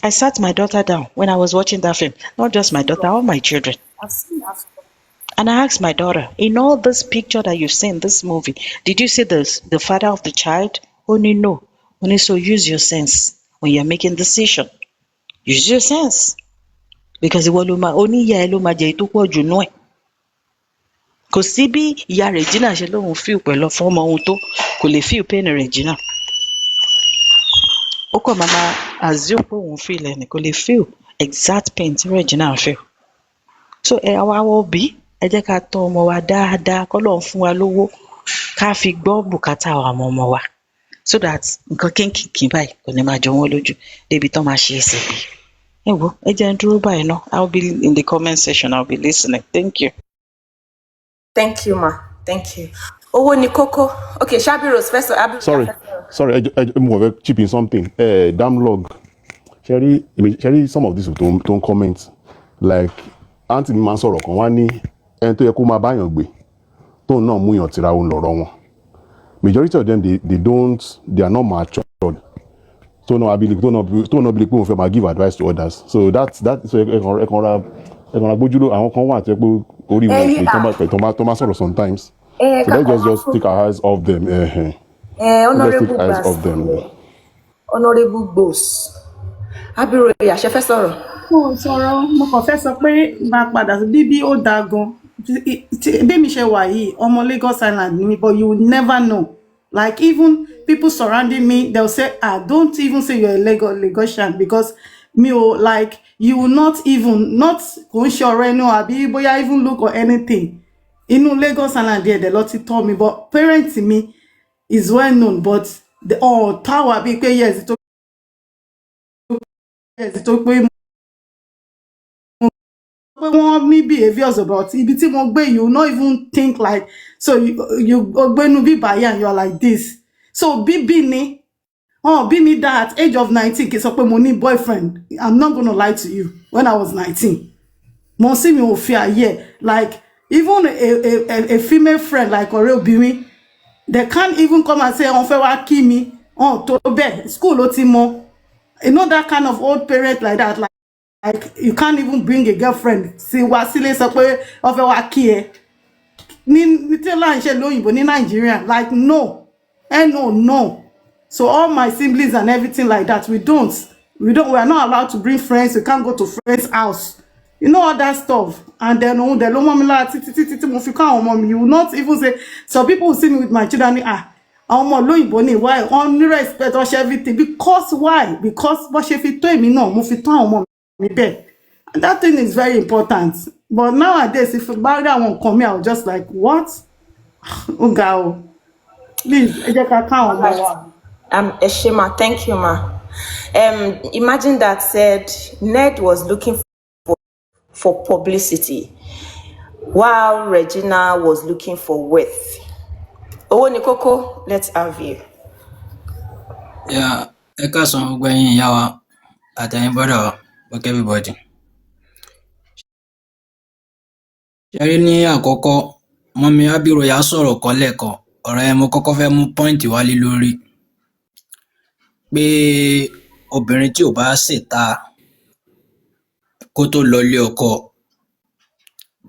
I sat my daughter down when I was watching that film. Not just my daughter, all my children. I've seen that. And I asked my daughter, in all this picture that you've seen, this movie, did you see the father of the child? Only no. Only so use your sense when you're making decision. Use your sense. Because only ìyá ẹ ló máa jẹ tó pọ̀ jù nú ẹ̀. Kò sí bí ìyá Regina ṣe lóhun feel pẹ̀lú fọ́mọ ohun tó kò lè feel pain Regina. Ó kàn máa assume pé òun feel ẹni kò lè feel exact pain tí Regina feel. So àwa òbí ẹ jẹ́ ká tọ́ ọmọ wa dáadáa k'Ọlọ́run fún wa lówó ká fi gbọ́ bùkátà àwọn ọmọ wa so that nǹkan kínkìnkín báyìí kò ní máa jọ wọ́n lójú débi tán máa ṣe ẹsẹ̀ bí. Ẹ wo ẹ jẹ́ n dúró báyìí náà. I'll be in the comment section. I'll be listening. Thank you. Thank you, ma. Thank you. Owó ni kókó. Okay, Shabiros first. Sorry, mo fẹ́ chip in something. Damlog. Sherry, some of this don't comment. Like, auntie mi máa ń sọ̀rọ̀ kan wá ní ẹni tó yẹ kó máa báyàn gbé tóun náà mú yàn tira òun lọ́rọ̀ wọn. Majority of them they are not matured. So no, I believe don't not believe pé òun fẹ́ máa give advice to others. So that so ẹ̀kan ra gbójúlò àwọn kan wà tó yẹ pé orí wọn tó máa sọ̀rọ̀ sometimes. So let's just take our eyes off them. Honorable Boss. Abiro ṣe fẹ́ sọ̀rọ̀. Mo sọ̀rọ̀ mo kàn fẹ́ sọ pé máa padà sí bíbí ó dáa gan. Bí mi ṣe wà yìí, ọmọ Lagos Island ni mi, but you will never know. Like even people surrounding me, they'll say, don't even say you're a Lagosian because like you will not kò ń ṣe ọ̀rẹ́ inú àbí bóyá even look or anything. Inú Lagos Island there, the lot told me, but parents me is well known, but the tower bí pé yes, it took pé wọ́n ní behaviors about ibi tí wọ́n gbé, you not even think like, so you gbénu bí báyìí and you are like this. So bíbí ni bí mi that at age of 19 kì í sọ pé mo ní boyfriend. I'm not gonna lie to you. When I was 19, mo sì mi ò fi àyè, like even a female friend like ọ̀rẹ́ obìnrin, they can't even come and say wọ́n fẹ́ wá kí mi tó bẹ́ẹ̀ school ló ti mọ. You know that kind of old parent like that, like you can't even bring a girlfriend sí wá sílé sọ pé wọ́n fẹ́ wá kí ẹ ní tí là ń ṣe lóyìnbó ní Nigeria, like no. So all my siblings and everything like that, we are not allowed to bring friends. We can't go to friends' house, you know, all that stuff. And then the low mommy la you will not even say. So people will see me with my children, why on respect or everything, because why? Because what she fit to me no mo fit to me bed. And that thing is very important. But nowadays, if that one come here, I'll just like, what? Oh God, please, Eshema, thank you, ma. Imagine that said Ned was looking for publicity while Regina was looking for wealth. Owó ni kókó, let's have you. Yeah, ẹ káàsán gbogbo ẹ̀yin ìyá wa àtẹ̀yin brother wa, fuck everybody. Ṣẹ́rí ní àkọ́kọ́, mọ́mí Abíróyà sọ̀rọ̀ kan lẹ́ẹ̀kan, ọ̀rọ̀ yẹn mo kọ́kọ́ fẹ́ mú point wálé lórí pé obìnrin tí ò bá ṣèta kó tó lọ ilé ọkọ,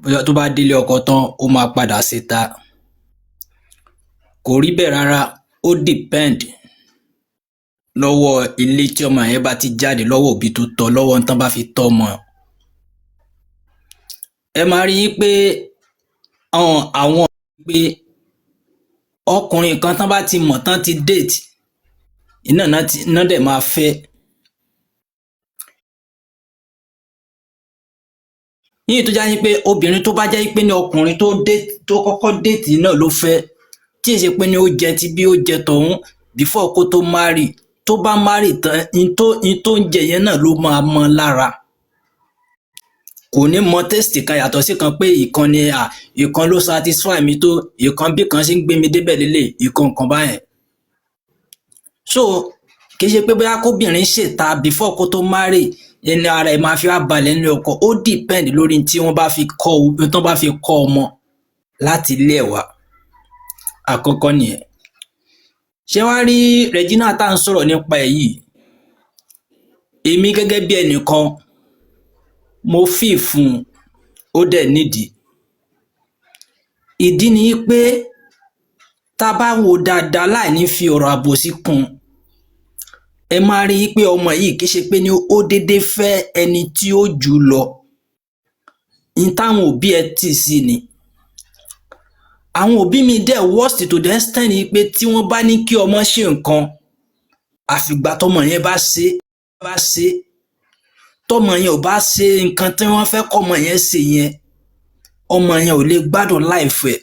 bóyá tó bá délé ọkọ tán ó máa padà ṣèta. Kò rí bẹ́ẹ̀ rárá, ó depend lọ́wọ́ ilé tí ọmọ yẹn bá ti jáde, lọ́wọ́ òbí tó tọ́, lọ́wọ́ tán bá fi tọ́ ọmọ. Ẹ máa rí pé àwọn pé ọkùnrin kan tán bá ti mọ̀ tán ti date iná dẹ̀ máa fẹ́. yìí tó jáde pé obìnrin tó bá jẹ́ pé ní ọkùnrin tó kọ́kọ́ date náà ló fẹ́, tí èsì pé ní ó jẹ ti bí ó jẹ tọ̀hún before kó tó marry, tó bá marry tán in tó ń jẹ yẹn náà ló máa mọ lára. Kò ní mọ test kan yàtọ̀ sí kan pé ìkan ni ìkan ló satisfy mi tó, ìkan bí kan ṣe ń gbé mi débẹ̀ lélẹ̀, ìkan kan báyẹn. So kì í ṣe pé bóyá kóbìnrin ṣèta before kó tó marry ẹni ara ẹ̀ máa fi wá balẹ̀ nínú ọkọ. Ó depend lórí tí wọ́n bá fi kọ́ ọmọ láti ilé ẹ̀ wá. Àkọ́kọ́ nìyẹn. Ṣé wá rí Regina tá à ń sọ̀rọ̀ nípa ẹ̀ yìí, èmi gẹ́gẹ́ bí ẹnìkan mo feel fún un, ó dẹ̀ nídìí. Ìdí ni pé tá a bá wo dáadáa láì ní fi ọ̀rọ̀ àbòsí kún, ẹ máa rí i pé ọmọ yìí kì í ṣe pé ní ó déédéé fẹ́ ẹni tí ó jù lọ. Ní táwọn òbí ẹ̀ tì sí ni. Àwọn òbí mi dẹ̀ worst to the extent ni pé tí wọ́n bá ní kí ọmọ ṣe nǹkan, àfìgbà tọmọ yẹn bá ṣe tọmọ yẹn ò bá ṣe nǹkan tí wọ́n fẹ́ kọ́mọ yẹn ṣe yẹn, ọmọ yẹn ò lè gbádùn life ẹ̀.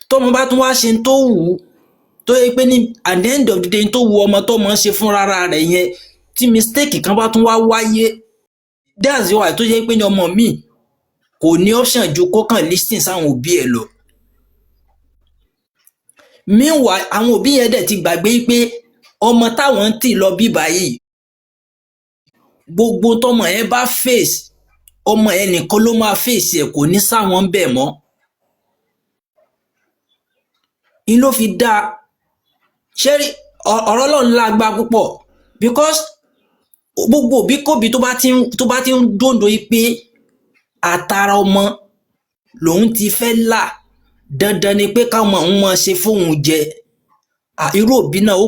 Tọmọ bá tún wá ṣe tó wù ú, tó yẹ pé ní at the end of the day tó wù ọmọ tọmọ ṣe fún rárá rẹ̀ yẹn, tí mistake kan bá tún wá wáyé, that's why tó yẹ pé ní ọmọ mi kò ní option ju kó kàn listen sáwọn òbí ẹ̀ lọ. Meanwhile àwọn òbí yẹn dẹ̀ ti gbàgbé pé ọmọ táwọn ń tì lọ bí báyìí, gbogbo tọmọ yẹn bá face, ọmọ yẹn nìkan ló máa face ẹ̀, kò ní sáwọn bẹ̀ mọ́. In ló fi dáa. Ṣé rí ọ̀rọ̀ Ọlọ́run lágbá púpọ̀, because gbogbo òbí kóbi tó bá ti ń dòndò pé àtàrà ọmọ lòun ti fẹ́ là, dandan ni pé káwọn òun máa ṣe fóun jẹ. Irú òbí náà ó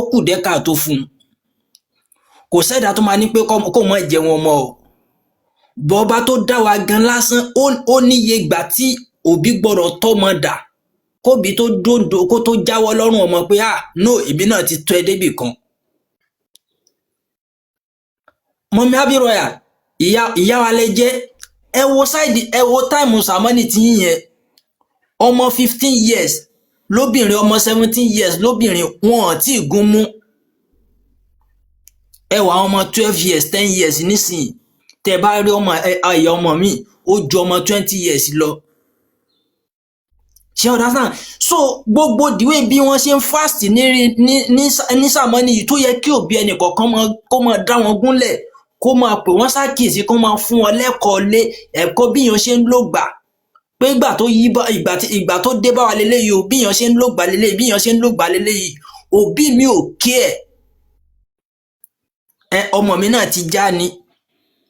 kù díẹ̀ káàtó fún un. Kò sẹ́dá tó máa ní pé kó má jẹun ọmọ o. Bọ́ba tó dá wa gan lásán, ó níye ìgbà tí òbí gbọ́dọ̀ tọ́mọ dà, kóbi tó dòndò kó tó jáwọ́ lọ́rùn ọmọ pé no èmi náà ti tọ́ ẹ débì kan. Mọ́mí Abiroya, ìyá wa lẹ jẹ́, ẹ wo táìmù sàmọ́nì tí yín yẹn, ọmọ 15 years lóbìnrin, ọmọ 17 years lóbìnrin, wọn ò tí ì gún mú. Ẹ wà ọmọ 12 years 10 years nísìnyí, tẹ bá rí ìyá ọmọ mi ó ju ọmọ 20 years lọ. Ṣé understand? So gbogbo ìdíwé bí wọ́n ṣe ń fast ní sàmọ́nì yìí, tó yẹ kí òbí ẹnì kọ̀ọ̀kan kó máa dá wọn gúnlẹ̀, kó máa pè wọ́n ṣàkíyèsí, kó máa fún wọn lẹ́kọ̀ọ́ lé ẹ̀kọ́ bí èèyàn ṣe ń lògbà, pé ìgbà tó dé bá wa leléyìí o, bí èèyàn ṣe ń lògbà leléyìí, bí èèyàn ṣe ń lògbà leléyìí. Òbí mi ò kí ọmọ mi náà ti já ni,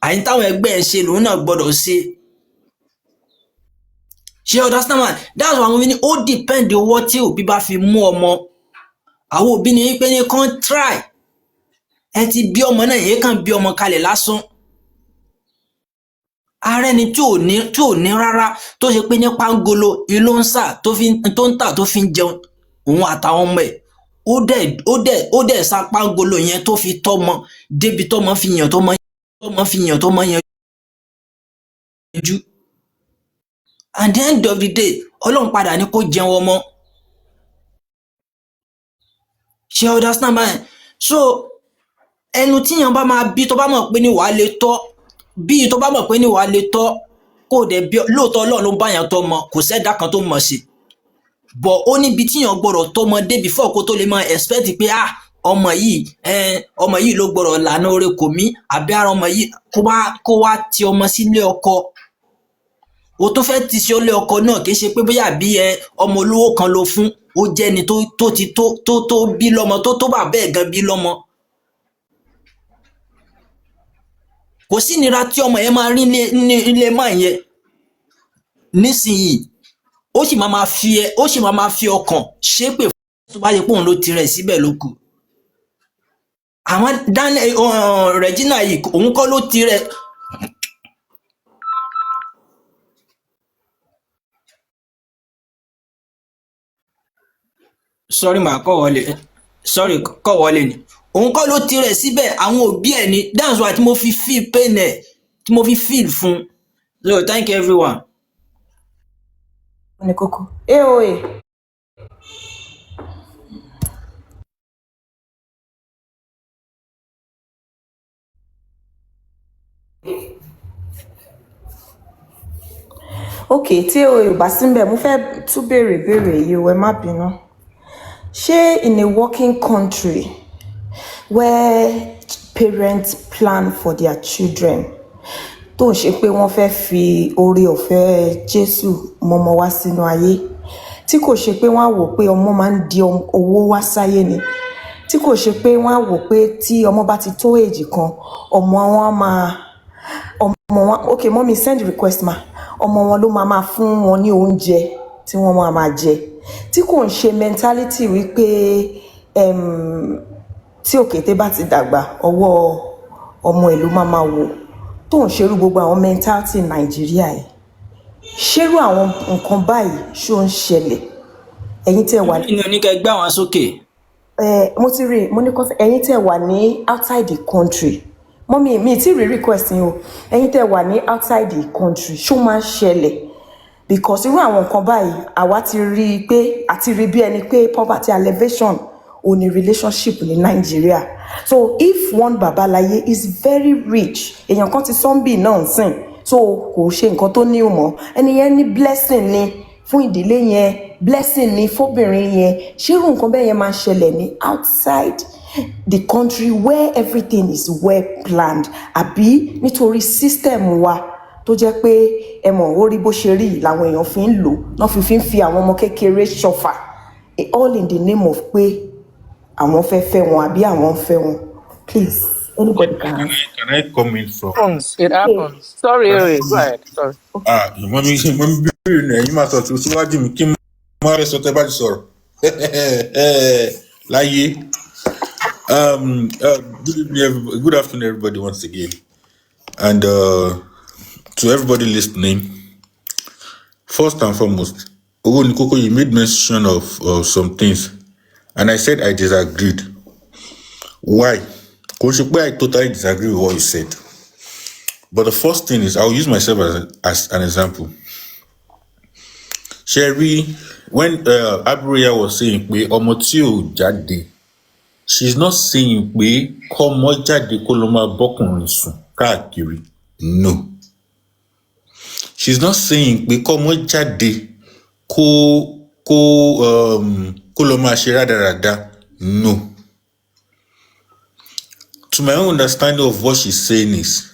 àyín táwọn ẹgbẹ́ ẹ̀ ń ṣe lòun náà gbọ́dọ̀ ṣe. Ṣé understand man? That's why àwọn òbí ní ó depend owó tí òbí bá fi mú ọmọ. Àwọn òbí ní pé ní kàn try, ẹ ti bí ọmọ náà, yẹn kàn bí ọmọ kalẹ̀ lásán. Ààrẹ ni tí ò ní rárá, tó ṣe pé ní pangolo ìlú ń sà tó ń tà tó fi ń jẹun, òun àtàwọn ọmọ ẹ̀, ó dẹ̀ sa pangolo yẹn tó fi tọ́mọ débi tọ́mọ fi yàn tọ́mọ yẹn jú. At the end of the day, Ọlọ́run padà ní kó jẹun ọmọ. Ṣé understand báyìí? So ẹnu tíyàn bá máa bí, tó bá mọ̀ pé ní wàá lè tọ́, bí tó bá mọ̀ pé ní wàá lè tọ́, kó dẹ̀ bí lóòótọ́ Ọlọ́run ló ń báyàn tọ́mọ, kò sẹ́dá kan tó mọ̀ sí. But ó níbi tíyàn gbọ́dọ̀ tọ́mọ dé before kó tó lè máa expect pé ọmọ yìí ló gbọ́dọ̀ lànà oore kò mí, àbí ara ọmọ yìí kó wá ti ọmọ sílé ọkọ. O tó fẹ́ ti ṣe olé ọkọ náà kì í ṣe pé bóyá bí ọmọ olówó kan ló fún, ó jẹ́ ni tó bí lọ́mọ, tó bà bẹ́ẹ̀ gan bí lọ́mọ. Kò sí ìnira tí ọmọ yẹn máa rí nílé máa yẹn nísìnyí, ó sì máa fi ọkàn ṣépè fún tó bá yẹ pé òun ló tirẹ̀ síbẹ̀ ló kù. Àwọn Regina yìí, òun kọ́ ló tirẹ̀. sorry mà kọ́ wọlé sorry kọ́ wọlé ni òun kọ́ ló tirẹ̀ síbẹ̀ àwọn òbí ẹ̀ ni that's why tí mo fi feel pain ẹ̀ tí mo fi feel fún so thank you everyone. Ní kókó. AOA. Okay, tí AOA ò bá síbẹ̀, mo fẹ́ tún béèrè yìí o, ẹ má bínú. Ṣé in a working country where parents plan for their children, tó ń ṣe pé wọ́n fẹ́ fi oore ọ̀fẹ́ Jésù mọ́mọ́ wá sínú ayé, tí kò ṣe pé wọ́n á wò pé ọmọ máa ń di owó wá sáyé ni, tí kò ṣe pé wọ́n á wò pé tí ọmọ bá ti tó èjì kan ọmọ wọn máa okay mommy send request ma, ọmọ wọn ló máa fún wọn ní oúnjẹ tí wọ́n máa jẹ, tí kò ń ṣe mentality wípé tí òkété bá ti dàgbà ọwọ́ ọmọ ìlú máa wò, tó ń ṣerú gbogbo àwọn mentality Nàìjíríà yìí. Ṣerú àwọn nǹkan báyìí ṣó ń ṣẹlẹ̀? Ẹ̀yin tẹ́ wà ní oníkẹ́ gbé àwọn sókè. mo ti rí mo ní kọ́sẹ̀ ẹ̀yin tẹ́ wà ní outside the country, mọ́mí mi ti rí request yín o, ẹ̀yin tẹ́ wà ní outside the country ṣó máa ń ṣẹlẹ̀? Because irú àwọn nǹkan báyìí àwa ti rí i pé àti rí bí ẹni pé poverty alleviation ò ní relationship ní Nàìjíríà. So if one babalaye is very rich, èèyàn kan ti sọ́ńbì náà sìn, so kò ṣe nǹkan tó ní ìmọ̀, ẹni yẹn ní blessing ni fún ìdílé yẹn, blessing ni fóbìnrin yẹn. Ṣérú nǹkan bẹ́ẹ̀ yẹn máa ń ṣẹlẹ̀ ní outside the country where everything is well planned, àbí nítorí system wa tó jẹ́ pé ẹ mọ̀ orí bó ṣe rí làwọn èèyàn fi ń lò náà fi àwọn ọmọ kékeré ṣọ̀fà, all in the name of pé àwọn fẹ́ wọn àbí àwọn fẹ́ wọn. Please, anybody can answer. Can I come in from? It happens. Sorry, AOA, go ahead. Sorry. Mommy, you must have to swag him. Kim, Mara, so te bad sir. Láyé. Good evening, good afternoon, everybody, once again, and to everybody listening. First and foremost, Nwoko, you made mention of some things, and I said I disagreed. Why? Because I totally disagree with what you said. But the first thing is, I'll use myself as an example. Sherry, when Aburia was saying, "We omotio jade," she's not saying we komo jade koloma bokunrin sun káàkiri. No. She's not saying we komo jade koloma shiradarada. No. To my own understanding of what she's saying is,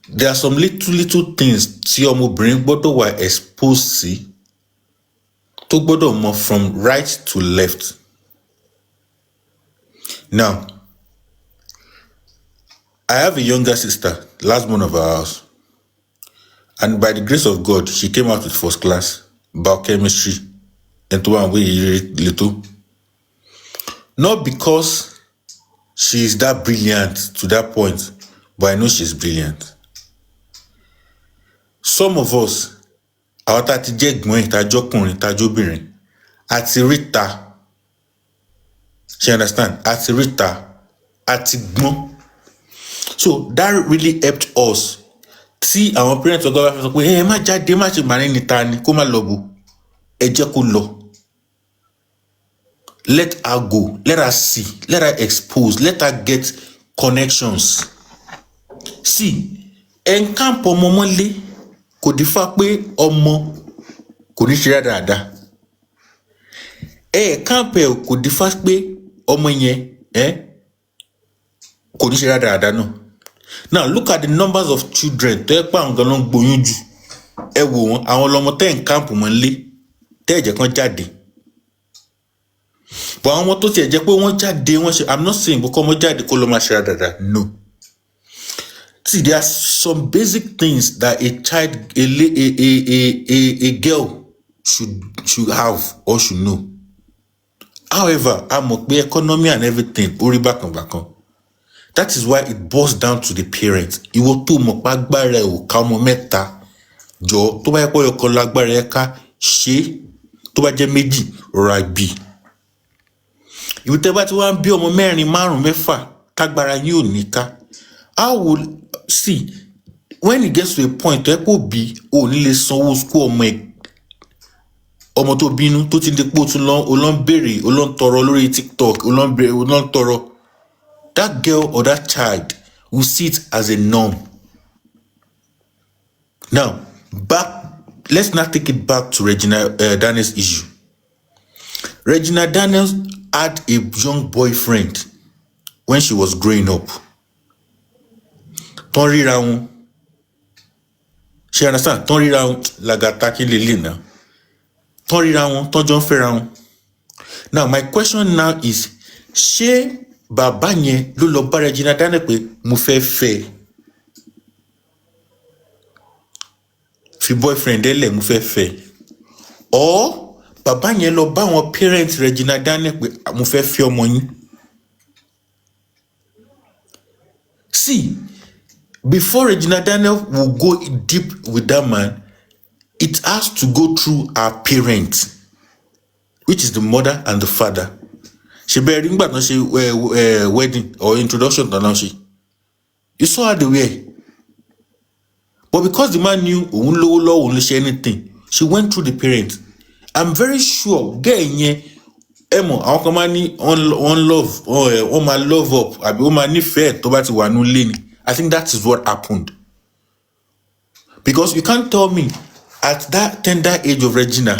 there are some little things tí ọmọbìnrin gbọ́dọ̀ wà exposed sí, tó gbọ́dọ̀ mọ̀ from right to left. Now, I have a younger sister, last born of our house, and by the grace of God, she came out with first class biochemistry, and one way little. Not because she is that brilliant to that point, but I know she's brilliant. Some of us, our tati jẹ́gbọ́n ìtajọ́kùnrin ìtajọ́bìnrin, àti ríta, she understand, àti ríta, àti gbọ́n. So that really helped us. Tí àwọn parents ọgọ́ bá fẹ́ sọ pé ẹ má jáde má ṣe màrí níta ni kó má lọ bò, ẹ jẹ́ kó lọ. Let her go, let her see, let her expose, let her get connections. See, encamp ọmọ mọ́lé kò dífá pé ọmọ kò ní ṣe dáadáa. Camp kò dífá pé ọmọ yẹn kò ní ṣe dáadáa náà. Now look at the numbers of children tó yẹ pé àwọn gan-an gbóyún jù. Ẹ wò wọ́n, àwọn ọlọmọ tẹ́ ń camp mọ́lé tẹ́ ẹ̀jẹ̀ kan jáde. But àwọn ọmọ tó tiẹ̀ jẹ́ pé wọ́n jáde wọ́n ṣe, I'm not saying pé kọ́ ọmọ jáde kó lọ máa ṣe dáadáa. No. See, there are some basic things that a child, a girl should have or should know. However, I'm okay, economy and everything, that is why it boils down to the parents. Ìwọ tó mọ̀ pé agbára ẹ̀ ò ká ọmọ mẹ́ta, jọ̀ọ́ tó bá yẹ pé ọkọ lágbára ẹ̀ ká ṣe, tó bá jẹ́ méjì rọra bí. ìwé tẹ́ bá ti wá ń bí ọmọ mẹ́rin márùn mẹ́fà tágbára yín ò ní ká. How will see when it gets to a point tó ẹ kò bí ò ní lè sanwó school ọmọ tó bínú tó ti di pé ó lọ ń béèrè ó lọ ń tọrọ lórí TikTok ó lọ ń tọrọ. That girl or that child will see it as a norm. Now, let's not take it back to Regina Daniels' issue. Regina Daniels had a young boyfriend when she was growing up. Tán ríra wọn. She understand? Tán ríra wọn làgàtà kí lélẹ̀ náà. Tán ríra wọn, tán jọ ń fẹ́ra wọn. Now, my question now is, ṣé bàbá yẹn ló lọ bá Regina Daniels pé mo fẹ́ fẹ́ fi boyfriend ẹlẹ̀ mo fẹ́ fẹ́, or bàbá yẹn lọ bá àwọn parents Regina Daniels pé mo fẹ́ fẹ́ ọmọ yín? See, before Regina Daniels will go deep with that man, it has to go through her parents, which is the mother and the father. She better nígbà tán ṣe wedding or introduction tán náà ṣe. You saw her the way. But because the man knew òun lówó lọ́wọ́ òun lè ṣe anything, she went through the parents. I'm very sure girl yẹn ẹ mọ̀ àwọn kan máa ní on love wọ́n máa love up àbí wọ́n máa nífẹ̀ẹ́ tó bá ti wà ní ilé ni. I think that is what happened. Because you can't tell me at that tender age of Regina,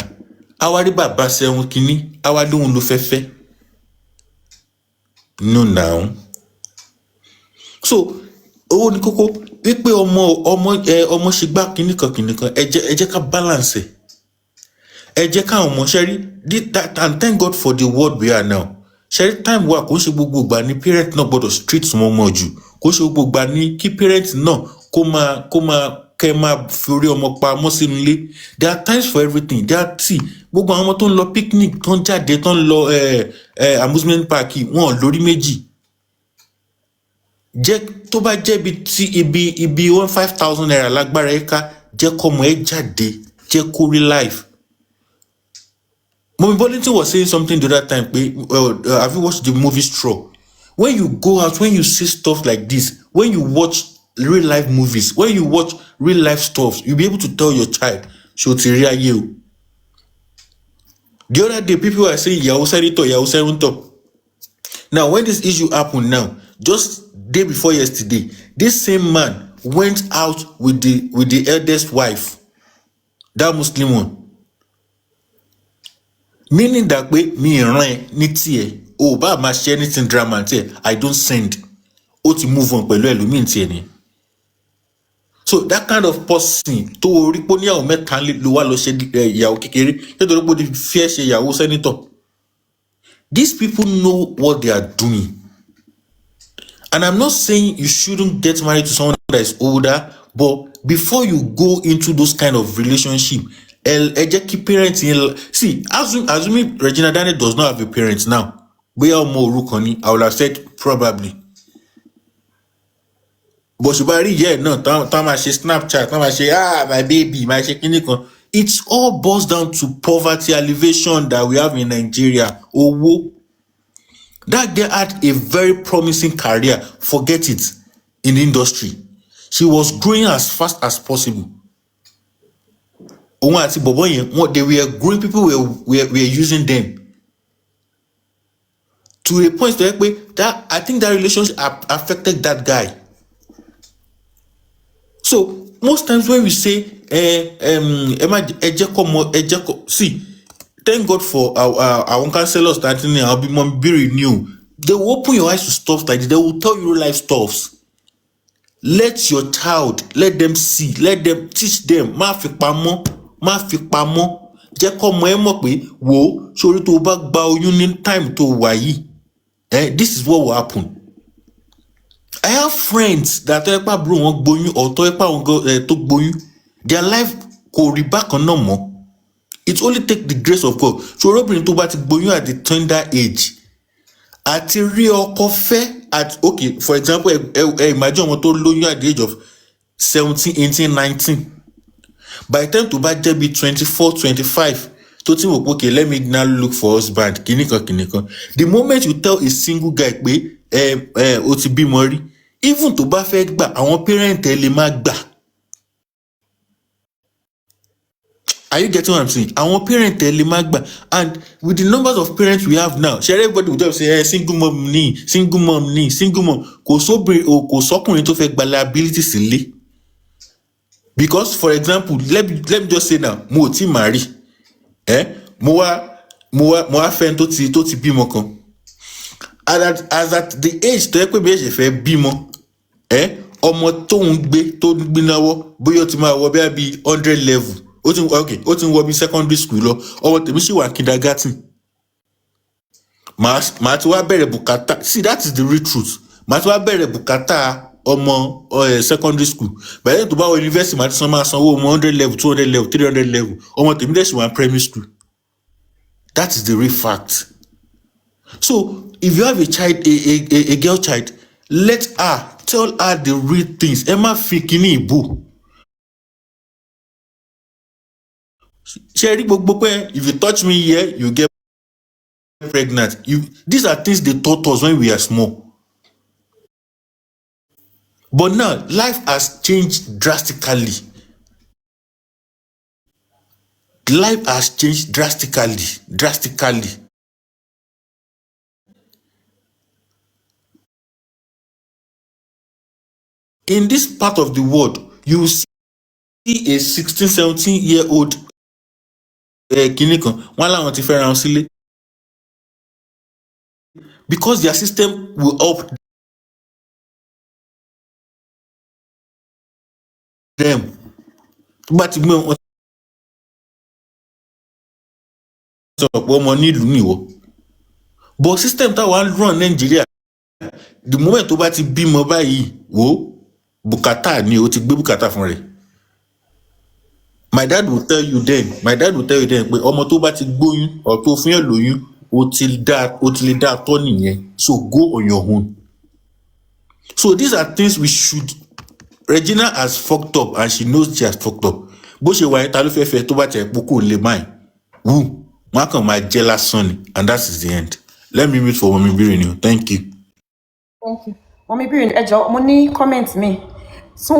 àwárí bàbá sẹ́wọ̀n kínní, àwárí òun ló fẹ́ fẹ́. No now. So owó ní kókó wípé ọmọ ṣe gbá kìnìkan ẹ jẹ́ ká balance ẹ jẹ́ ká ọmọ ṣẹ́rí that, and thank God for the world we are now. Ṣẹ́rí time wa kò ṣe gbogbo ìgbà ní parent náà gbọ́dọ̀ street mọ́ jù, kò ṣe gbogbo ìgbà ní kí parent náà kó máa kẹ́ máa fi orí ọmọ pa mọ́ sínú ilé. There are times for everything. There are gbogbo àwọn ọmọ tó ń lọ picnic tó ń jáde tó ń lọ amusement park wọn lórí méjì. Jẹ́ tó bá jẹ́ ibi 5,000 naira lágbára ẹ ká, jẹ́ kọ́mọ ẹ jáde, jẹ́ kó rí life. Mommy Bolinton was saying something the other time. Have you watched the movie Straw? When you go out, when you see stuff like this, when you watch real life movies, when you watch real life stuff, you'll be able to tell your child, Shotiria you. The other day, people were saying, Yahoo. Now, when this issue happened now, just day before yesterday, this same man went out with the eldest wife, that Muslim one. Meaning that way, me and ní tiẹ̀, oh, ba ma share anything drama tiẹ̀, I don't send. Ó ti move on pẹ̀lú ẹlòmíì tiẹ̀ ni. So that kind of person tó rí pé ní àwọn mẹ́ta ló wá lọ ṣe ìyàwó kékeré, nítorí pé ó ti fẹ́ ṣe ìyàwó senator. These people know what they are doing. And I'm not saying you shouldn't get married to someone that is older, but before you go into those kind of relationship, keep parents in. See, assuming Regina Daniels does not have a parent now, I would have said probably. But she no, time she Snapchat, time she my baby, my shaking. It's all boils down to poverty elevation that we have in Nigeria. That girl had a very promising career. Forget it, in the industry. She was growing as fast as possible. They were growing, people were using them. To a point that I think that relationship affected that guy. So most times when we say see, thank God for our counselors starting I'll be renewed. They will open your eyes to stuff like this. They will tell you real life stuffs. Let your child, let them see, let them teach them. Má fi pamọ́. Jẹ́ kó mọ̀ ẹ́ mọ̀ pé wo sórí tó bá gba oyún ní time tó wà yìí. This is what will happen. I have friends that tó ẹ́pà bro wọn gbóyún or tó ẹ́pà wọn tó gbóyún. Their life kò rí bákan náà mọ́. It only take the grace of God. So obìnrin tó bá ti gbóyún at the tender age. Àti rí ọkọ fẹ́ at okay, for example, imagine ọmọ tó lóyún at the age of 17, 18, 19. By the time to bá jẹ́ bí 24, 25, tó ti wò pé okay let me now look for husband kìnìkan. The moment you tell a single guy pé o ti bímọ rí, even tó bá fẹ́ gbà àwọn parent ẹ lè má gbà. Are you getting what I'm saying? Àwọn parent ẹ lè má gbà, and with the numbers of parents we have now, share everybody will just say single mom ni single mom, kò sọ́kùnrin tó fẹ́ gba liability sílé. Because for example, let me just say now, mo ti marry, mo wá fẹ́ tó ti bímọ kan. As at the age tó yẹ pé bí ẹ ṣe fẹ́ bímọ, ọmọ tó ń gbé náwó bóyá ó ti máa wọ bí 100 level, ó ti ń wọ bí secondary school lọ, ọmọ tèmi sì wà kindergarten. Màá ti wá bẹ̀rẹ̀ bùkátà, see that is the real truth. Màá ti wá bẹ̀rẹ̀ bùkátà ọmọ secondary school. Bẹ̀rẹ̀ tó bá wọ university màá ti máa sanwó ọmọ 100 level, 200 level, 300 level, ọmọ tèmi dẹ̀ sì wà primary school. That is the real fact. So if you have a child, a girl child, tell her the real things. Ẹ má fi kíní ìbò. Ṣé rí gbogbo pé if you touch me here, you get pregnant. These are things they taught us when we are small. But now, life has changed drastically. Life has changed drastically. In this part of the world, you will see a 16, 17-year-old kìnìkan, wọ́n láwọn ti fẹ́ra wọn sílé. Because their system will help them. But system that one run Nigeria, the moment tó bá ti bímọ báyìí, wò bùkátà ni o ti gbé bùkátà fún rẹ̀. My dad will tell you then pé ọmọ tó bá ti gbóyún or tó fún yàn lóyún, o ti lè dá tọ́ nìyẹn. So go on your own. So these are things we should. Regina has fucked up and she knows she has fucked up. Bó ṣe wà ta ló fẹ́ tó bá tẹ̀ pokò lè máì. Wọ́n kàn máa jẹ́ lásán ni, and that is the end. Let me wait for Mommy Birini. Thank you. Thank you. Mommy Birini, ẹ jọ̀ọ́, mo ní comment mi. So